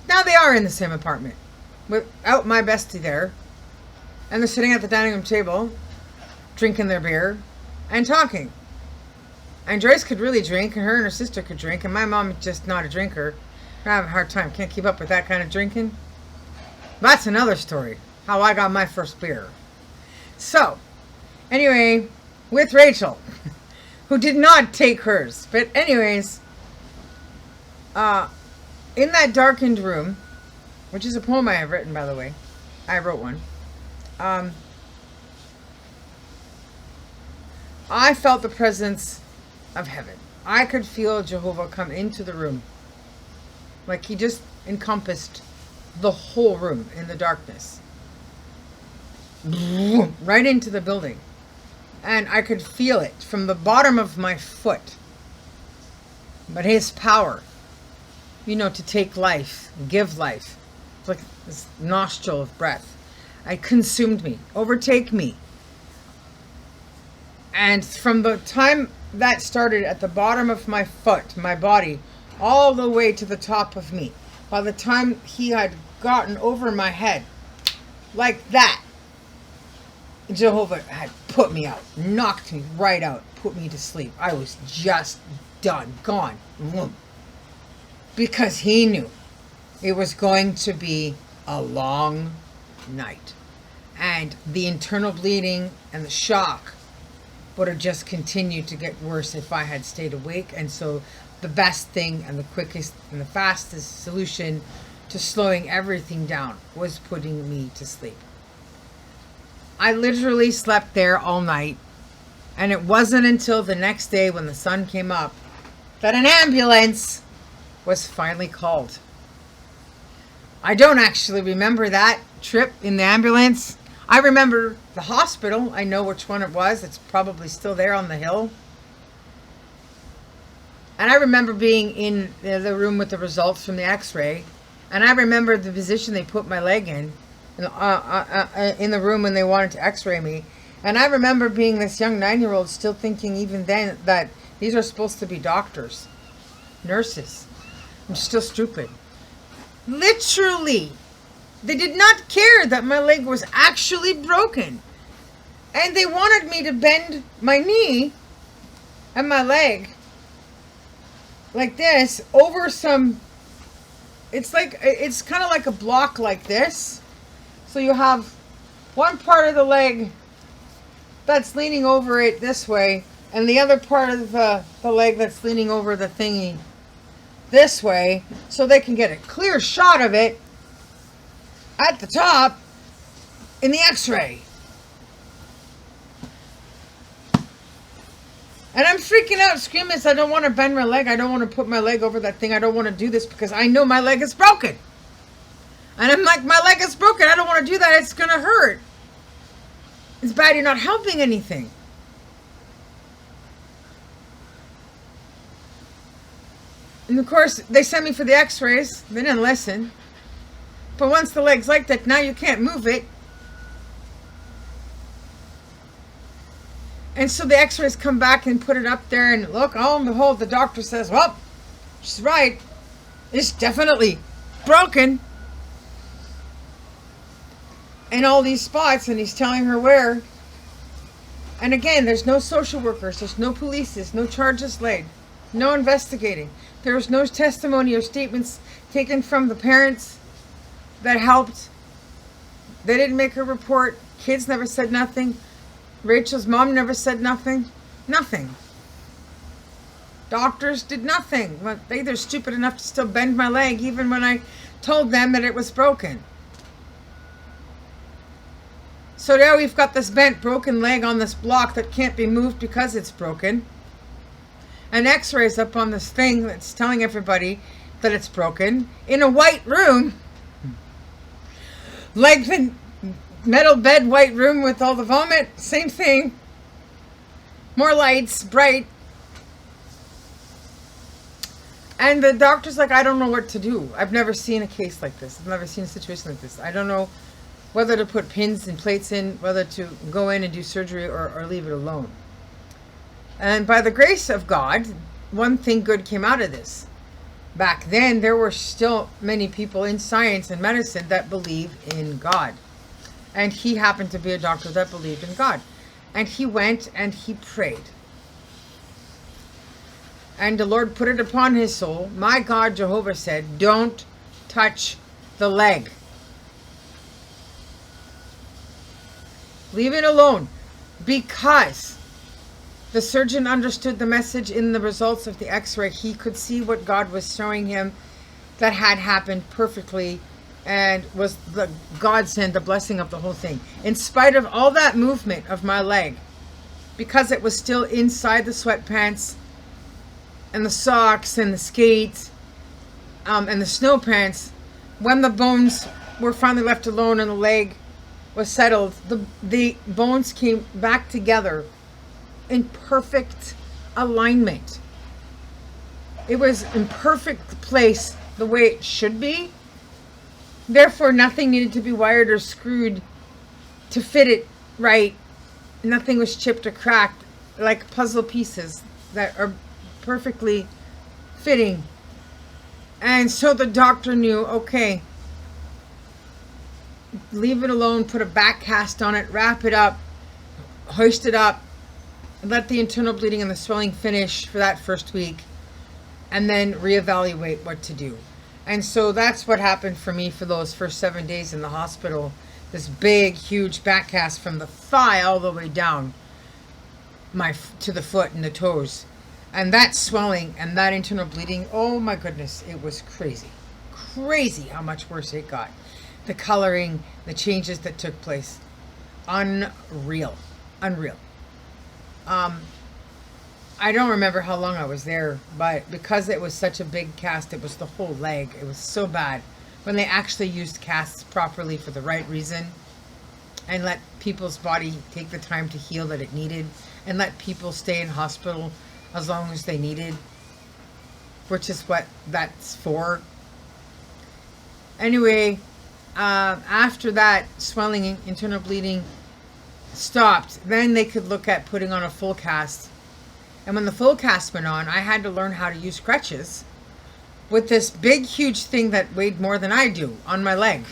S1: Now they are in the same apartment without my bestie there. And they're sitting at the dining room table, drinking their beer and talking. And Joyce could really drink, and her and her sister could drink, and my mom is just not a drinker. I have a hard time. Can't keep up with that kind of drinking. That's another story. How I got my first beer. So, anyway, with Rachel, who did not take hers. But anyways, in that darkened room, which is a poem I have written, by the way. I wrote one. I felt the presence of heaven. I could feel Jehovah come into the room. Like he just encompassed the whole room in the darkness. Right into the building. And I could feel it from the bottom of my foot. But his power, to take life, give life. It's like this nostril of breath. It consumed me, overtake me. And from the time that started at the bottom of my foot, my body, all the way to the top of me, by the time he had gotten over my head, like that, Jehovah had put me out, knocked me right out, put me to sleep. I was just done, gone. Because he knew it was going to be a long night. And the internal bleeding and the shock would have just continued to get worse if I had stayed awake. And so the best thing and the quickest and the fastest solution to slowing everything down was putting me to sleep. I literally slept there all night, and it wasn't until the next day when the sun came up that an ambulance was finally called. I don't actually remember that trip in the ambulance. I remember the hospital. I know which one it was. It's probably still there on the hill. And I remember being in the room with the results from the x-ray. And I remember the position they put my leg in the room when they wanted to x-ray me. And I remember being this young 9-year-old still thinking even then that these are supposed to be doctors, nurses. I'm still stupid. Literally, they did not care that my leg was actually broken. And they wanted me to bend my knee and my leg like this over some, it's kind of like a block like this. So you have one part of the leg that's leaning over it this way, and the other part of the leg that's leaning over the thingy this way, so they can get a clear shot of it at the top in the x-ray. And I'm freaking out, screaming, I don't want to bend my leg. I don't want to put my leg over that thing. I don't want to do this because I know my leg is broken. And I'm like, my leg is broken. I don't want to do that. It's going to hurt. It's bad. You're not helping anything. And of course, they sent me for the x-rays. They didn't listen. But once the leg's like that, now you can't move it. And so the x-rays come back and put it up there, and look, oh and behold, the doctor says, well, she's right. It's definitely broken. In all these spots, and he's telling her where. And again, there's no social workers, there's no police, there's no charges laid, no investigating. There was no testimony or statements taken from the parents that helped. They didn't make a report. Kids never said nothing. Rachel's mom never said nothing. Nothing. Doctors did nothing. But they're stupid enough to still bend my leg even when I told them that it was broken. So now we've got this bent, broken leg on this block that can't be moved because it's broken. And x-rays up on this thing that's telling everybody that it's broken. In a white room. Like the metal bed, white room with all the vomit. Same thing. More lights, bright. And the doctor's like, I don't know what to do. I've never seen a case like this. I've never seen a situation like this. I don't know whether to put pins and plates in, whether to go in and do surgery or leave it alone. And by the grace of God, one thing good came out of this. Back then, there were still many people in science and medicine that believe in God. And he happened to be a doctor that believed in God. And he went and he prayed. And the Lord put it upon his soul. My God, Jehovah said, don't touch the leg. Leave it alone. Because the surgeon understood the message in the results of the x-ray. He could see what God was showing him that had happened perfectly and was the godsend, the blessing of the whole thing. In spite of all that movement of my leg, because it was still inside the sweatpants and the socks and the skates and the snow pants, when the bones were finally left alone and the leg was settled, the bones came back together in perfect alignment. It was in perfect place the way it should be. Therefore, nothing needed to be wired or screwed to fit it right. Nothing was chipped or cracked, like puzzle pieces that are perfectly fitting. And so the doctor knew, okay, leave it alone, put a back cast on it, wrap it up, hoist it up, let the internal bleeding and the swelling finish for that first week, and then reevaluate what to do. And so that's what happened for me for those first 7 days in the hospital. This big, huge back cast from the thigh all the way down to the foot and the toes. And that swelling and that internal bleeding, oh my goodness, it was crazy. Crazy how much worse it got. The coloring, the changes that took place. Unreal. Unreal. I don't remember how long I was there, but because it was such a big cast, it was the whole leg. It was so bad. When they actually used casts properly for the right reason and let people's body take the time to heal that it needed and let people stay in hospital as long as they needed, which is what that's for. Anyway, after that swelling and internal bleeding stopped, then they could look at putting on a full cast. And when the full cast went on, I had to learn how to use crutches with this big, huge thing that weighed more than I do on my leg.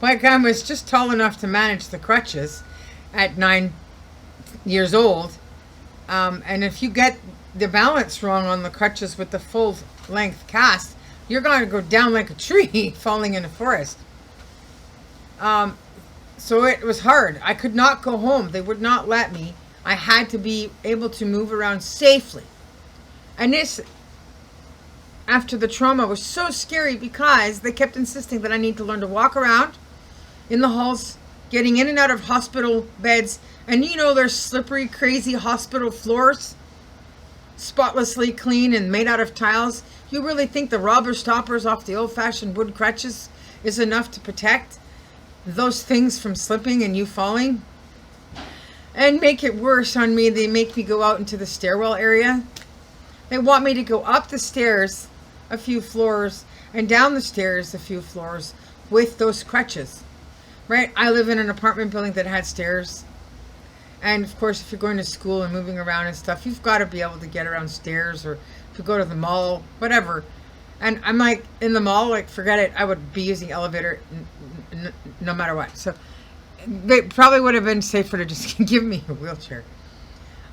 S1: Like I was just tall enough to manage the crutches at 9 years old. And if you get the balance wrong on the crutches with the full length cast, you're going to go down like a tree falling in a forest. So it was hard. I could not go home. They would not let me. I had to be able to move around safely. And this, after the trauma, was so scary because they kept insisting that I need to learn to walk around in the halls, getting in and out of hospital beds. And you know, there's slippery, crazy hospital floors. spotlessly clean and made out of tiles. You really think the robber stoppers off the old-fashioned wood crutches is enough to protect those things from slipping and you falling? And make it worse on me, they make me go out into the stairwell area. They want me to go up the stairs a few floors and down the stairs a few floors with those crutches. Right? I live in an apartment building that had stairs. And of course, if you're going to school and moving around and stuff, you've got to be able to get around stairs, or if you go to the mall, whatever. And I'm like, in the mall, like, forget it. I would be using elevator no matter what. So it probably would have been safer to just give me a wheelchair.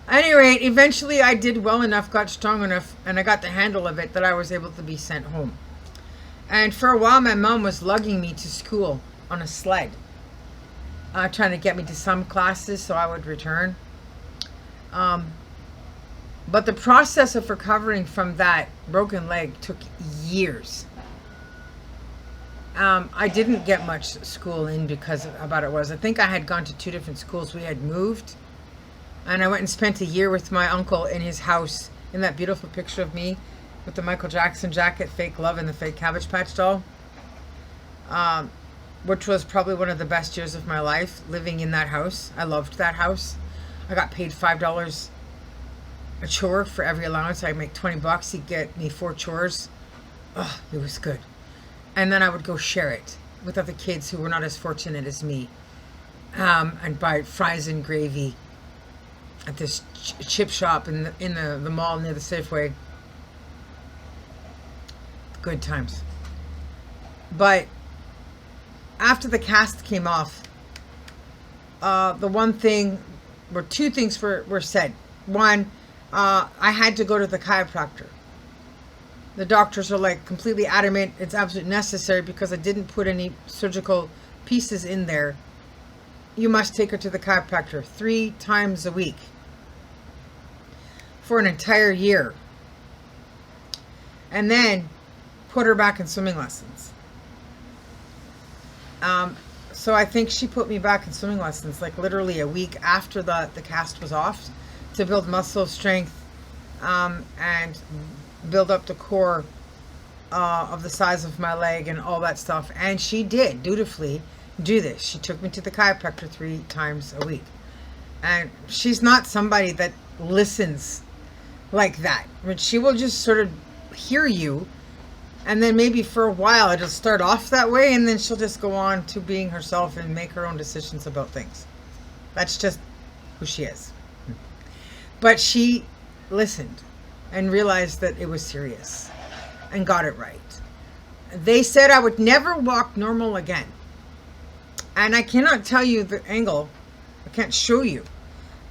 S1: At any rate, eventually I did well enough, got strong enough, and I got the handle of it that I was able to be sent home. And for a while, my mom was lugging me to school on a sled, trying to get me to some classes so I would return. But the process of recovering from that broken leg took years. I didn't get much school in because of about it was. I think I had gone to 2 different schools. We had moved. And I went and spent a year with my uncle in his house, in that beautiful picture of me with the Michael Jackson jacket, fake love, and the fake Cabbage Patch doll. Which was probably one of the best years of my life, living in that house. I loved that house. I got paid $5 a chore for every allowance. I'd make $20. He'd get me 4 chores. Oh, it was good. And then I would go share it with other kids who were not as fortunate as me. And buy fries and gravy at this chip shop in the mall near the Safeway. Good times. But after the cast came off, the one thing, or 2 things were said. One, I had to go to the chiropractor. The doctors are like completely adamant it's absolutely necessary because I didn't put any surgical pieces in there. You must take her to the chiropractor 3 times a week for an entire year. And then put her back in swimming lessons. So I think she put me back in swimming lessons like literally a week after the cast was off, to build muscle strength and build up the core of the size of my leg and all that stuff. And she did dutifully do this. She took me to the chiropractor 3 times a week. And she's not somebody that listens like that. I mean, she will just sort of hear you, and then maybe for a while it'll start off that way, and then she'll just go on to being herself and make her own decisions about things. That's just who she is. But she listened and realized that it was serious and got it right. They said I would never walk normal again. And I cannot tell you the angle. I can't show you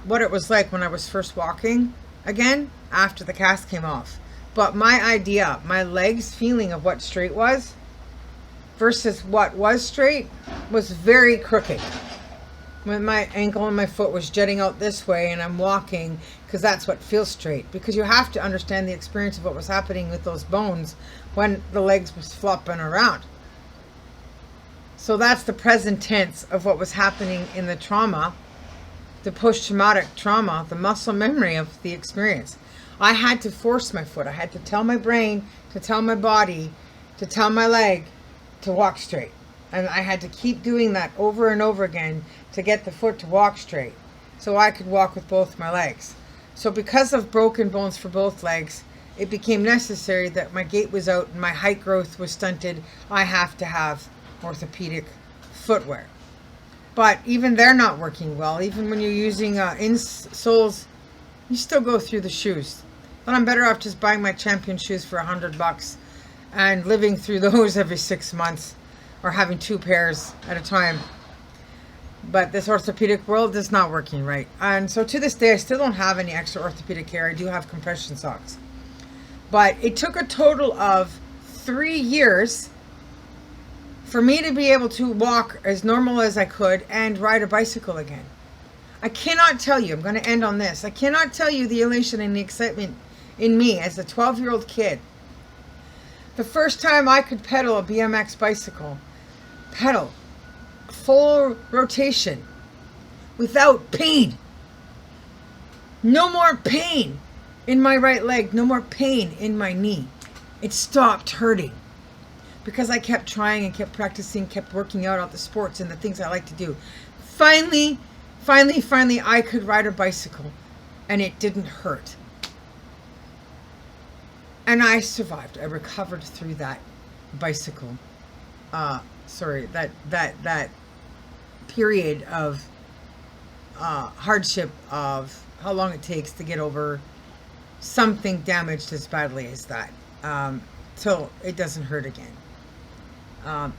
S1: what it was like when I was first walking again after the cast came off. But my idea, my legs feeling of what straight was versus what was straight was very crooked. When my ankle and my foot was jutting out this way and I'm walking, because that's what feels straight. Because you have to understand the experience of what was happening with those bones when the legs was flopping around. So that's the present tense of what was happening in the trauma, the post-traumatic trauma, the muscle memory of the experience. I had to force my foot. I had to tell my brain, to tell my body, to tell my leg to walk straight. And I had to keep doing that over and over again to get the foot to walk straight so I could walk with both my legs. So because of broken bones for both legs, it became necessary that my gait was out and my height growth was stunted. I have to have orthopedic footwear. But even they're not working well. Even when you're using insoles, you still go through the shoes. But I'm better off just buying my Champion shoes for $100 and living through those every 6 months, or having 2 pairs at a time. But this orthopedic world is not working right. And so to this day, I still don't have any extra orthopedic care. I do have compression socks. But it took a total of 3 years for me to be able to walk as normal as I could and ride a bicycle again. I cannot tell you, I'm going to end on this. I cannot tell you the elation and the excitement in me as a 12-year-old kid. The first time I could pedal a BMX bicycle, pedal, full rotation, without pain. No more pain. in my right leg, no more pain in my knee. It stopped hurting because I kept trying and kept practicing, kept working out all the sports and the things I like to do. Finally, I could ride a bicycle and it didn't hurt. And I survived. I recovered through that bicycle. That period of hardship of how long it takes to get over something damaged as badly as that, till it doesn't hurt again.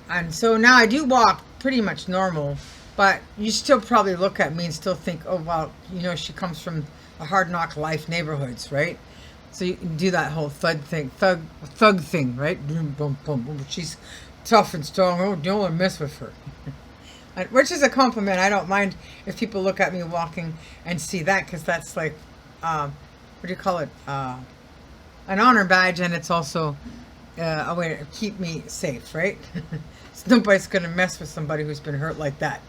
S1: And so now I do walk pretty much normal, but you still probably look at me and still think, oh, well, she comes from the hard knock life neighborhoods, right? So you can do that whole thug thing, right? Boom, boom, boom. She's tough and strong. Oh, don't want to mess with her. Which is a compliment. I don't mind if people look at me walking and see that, because that's like, what do you call it? An honor badge, and it's also a way to keep me safe, right? So nobody's going to mess with somebody who's been hurt like that.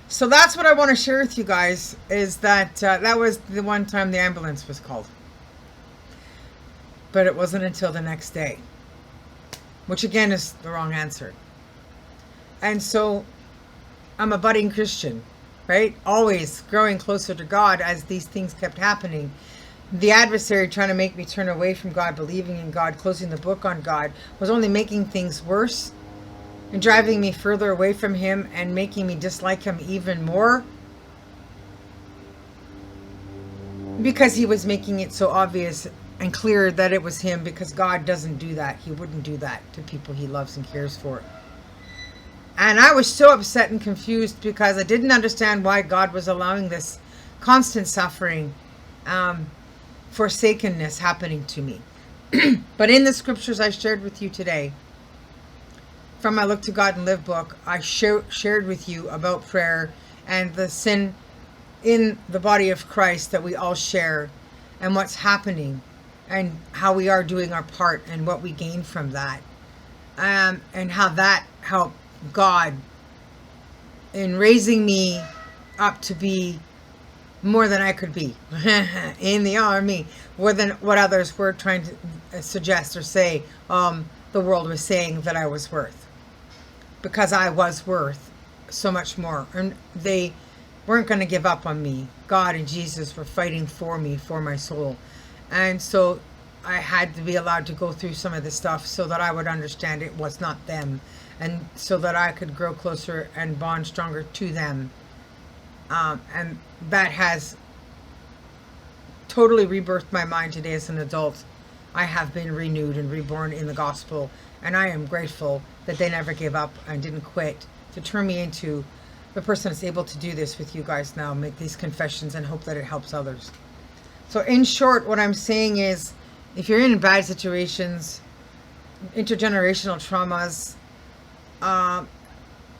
S1: So that's what I want to share with you guys, is that that was the one time the ambulance was called. But it wasn't until the next day, which again is the wrong answer. And so I'm a budding Christian, right? Always growing closer to God as these things kept happening. The adversary trying to make me turn away from God, believing in God, closing the book on God, was only making things worse and driving me further away from Him and making me dislike Him even more, because He was making it so obvious and clear that it was Him, because God doesn't do that. He wouldn't do that to people He loves and cares for. And I was so upset and confused because I didn't understand why God was allowing this constant suffering, forsakenness happening to me. But in the scriptures I shared with you today, from my Look to God and Live book, I shared with you about prayer and the sin in the body of Christ that we all share, and what's happening, and how we are doing our part and what we gain from that, and how that helped God in raising me up to be more than I could be in the army, more than what others were trying to suggest or say the world was saying that I was worth, because I was worth so much more, and they weren't going to give up on me. God and Jesus were fighting for me, for my soul. And so I had to be allowed to go through some of this stuff so that I would understand it was not them, and so that I could grow closer and bond stronger to them. And that has totally rebirthed my mind today as an adult. I have been renewed and reborn in the gospel, and I am grateful that they never gave up and didn't quit to turn me into the person that's able to do this with you guys now, make these confessions, and hope that it helps others. So in short, what I'm saying is, if you're in bad situations, intergenerational traumas,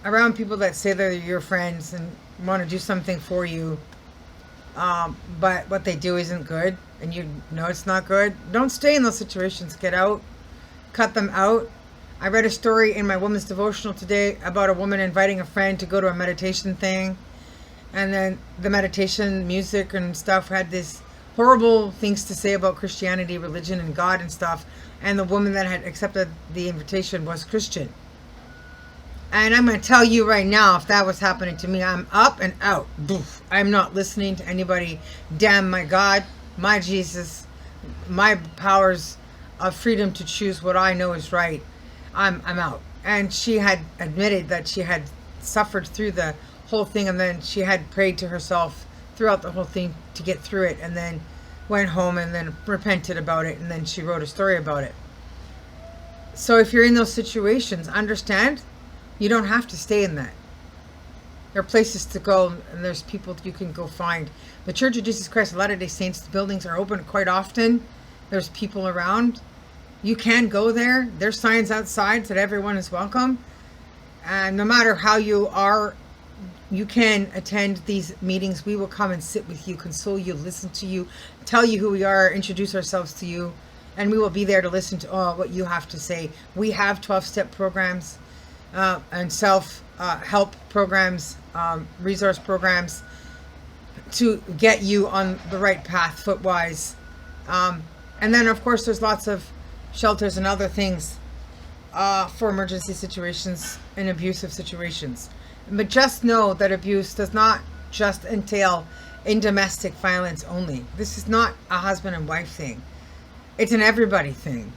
S1: around people that say they're your friends and want to do something for you, but what they do isn't good, and you know it's not good, don't stay in those situations. Get out, cut them out. I read a story in my women's devotional today about a woman inviting a friend to go to a meditation thing, and then the meditation music and stuff had these horrible things to say about Christianity, religion, and God and stuff, and the woman that had accepted the invitation was Christian. And I'm going to tell you right now, if that was happening to me, I'm up and out. Boof. I'm not listening to anybody. Damn my God, my Jesus, my powers of freedom to choose what I know is right. I'm out. And she had admitted that she had suffered through the whole thing, and then she had prayed to herself throughout the whole thing to get through it, and then went home and then repented about it, and then she wrote a story about it. So if you're in those situations, understand you don't have to stay in that. There are places to go, and there's people you can go find. The Church of Jesus Christ of Latter-day Saints, the buildings are open quite often. There's people around. You can go there. There's signs outside that everyone is welcome. And no matter how you are, you can attend these meetings. We will come and sit with you, console you, listen to you, tell you who we are, introduce ourselves to you, and we will be there to listen to what you have to say. We have 12-step programs and self-help programs, resource programs to get you on the right path foot-wise And then, of course, there's lots of shelters and other things for emergency situations and abusive situations. But just know that abuse does not just entail in domestic violence only. This is not a husband and wife thing. It's an everybody thing.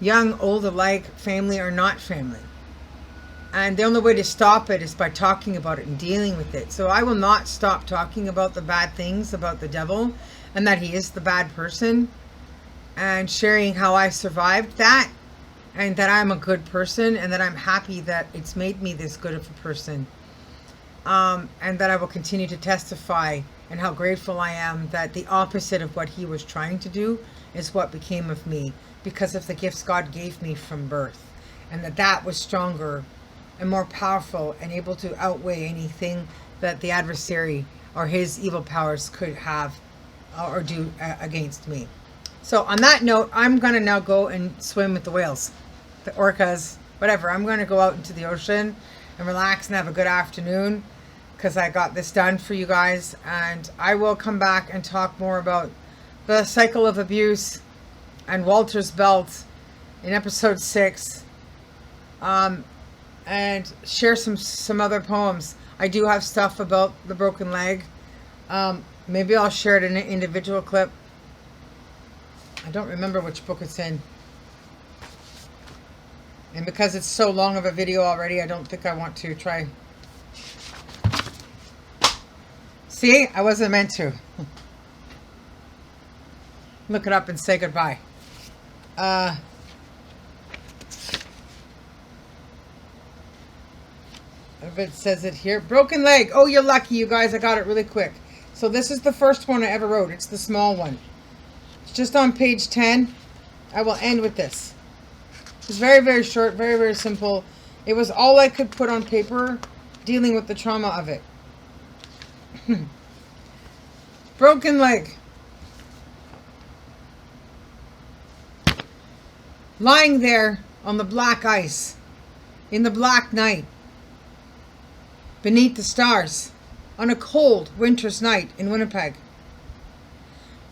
S1: Young, old alike, family or not family. And the only way to stop it is by talking about it and dealing with it. So I will not stop talking about the bad things about the devil and that he is the bad person, and sharing how I survived that, and that I'm a good person, and that I'm happy that it's made me this good of a person. And that I will continue to testify and how grateful I am that the opposite of what he was trying to do is what became of me, because of the gifts God gave me from birth, and that was stronger and more powerful and able to outweigh anything that the adversary or his evil powers could have or do against me. So on that note, I'm going to now go and swim with the whales, the orcas, whatever. I'm going to go out into the ocean and relax and have a good afternoon, because I got this done for you guys. And I will come back and talk more about the cycle of abuse and Walter's belt in episode 6. And share some other poems. I do have stuff about the broken leg. Maybe I'll share it in an individual clip. I don't remember which book it's in. And because it's so long of a video already, I don't think I want to try. See, I wasn't meant to. Look it up and say goodbye. If it says it here. Broken leg. Oh, you're lucky, you guys. I got it really quick. So this is the first one I ever wrote. It's the small one. It's just on page 10. I will end with this. It's very, very short. Very, very simple. It was all I could put on paper dealing with the trauma of it. Broken leg. Lying there on the black ice, in the black night, beneath the stars, on a cold winter's night in Winnipeg,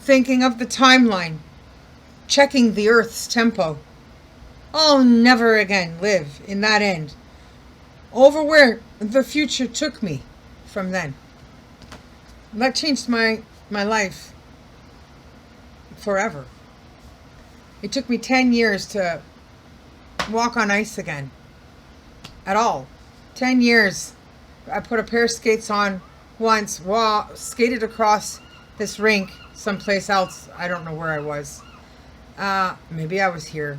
S1: thinking of the timeline, checking the earth's tempo. I'll never again live in that end, over where the future took me from then. That changed my life forever. It took me 10 years to walk on ice again. At all. 10 years. I put a pair of skates on once, skated across this rink someplace else. I don't know where I was. Maybe I was here.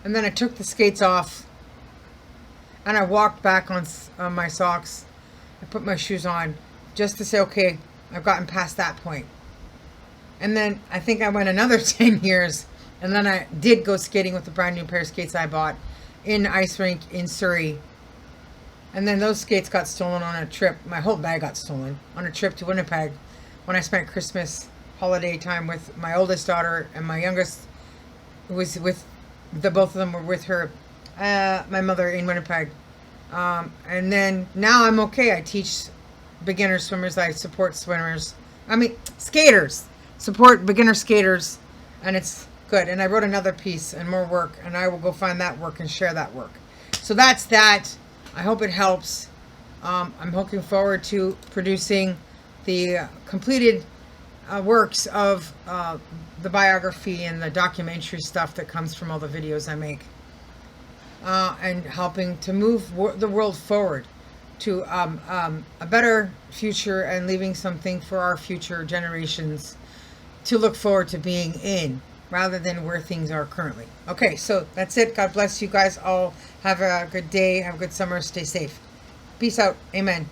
S1: And then I took the skates off and I walked back on my socks. I put my shoes on just to say, okay, I've gotten past that point. And then I think I went another 10 years. And then I did go skating with a brand new pair of skates I bought in ice rink in Surrey. And then those skates got stolen on a trip. My whole bag got stolen on a trip to Winnipeg when I spent Christmas holiday time with my oldest daughter and my youngest, who was with both of them were with her, my mother in Winnipeg. And then now I'm okay. I teach beginner swimmers. I support swimmers. Skaters. Support beginner skaters. And it's good. And I wrote another piece and more work, and I will go find that work and share that work. So that's that. I hope it helps. I'm looking forward to producing the completed works of the biography and the documentary stuff that comes from all the videos I make, and helping to move the world forward to a better future and leaving something for our future generations to look forward to being in, rather than where things are currently. Okay, so that's it. God bless you guys all. Have a good day. Have a good summer. Stay safe. Peace out. Amen.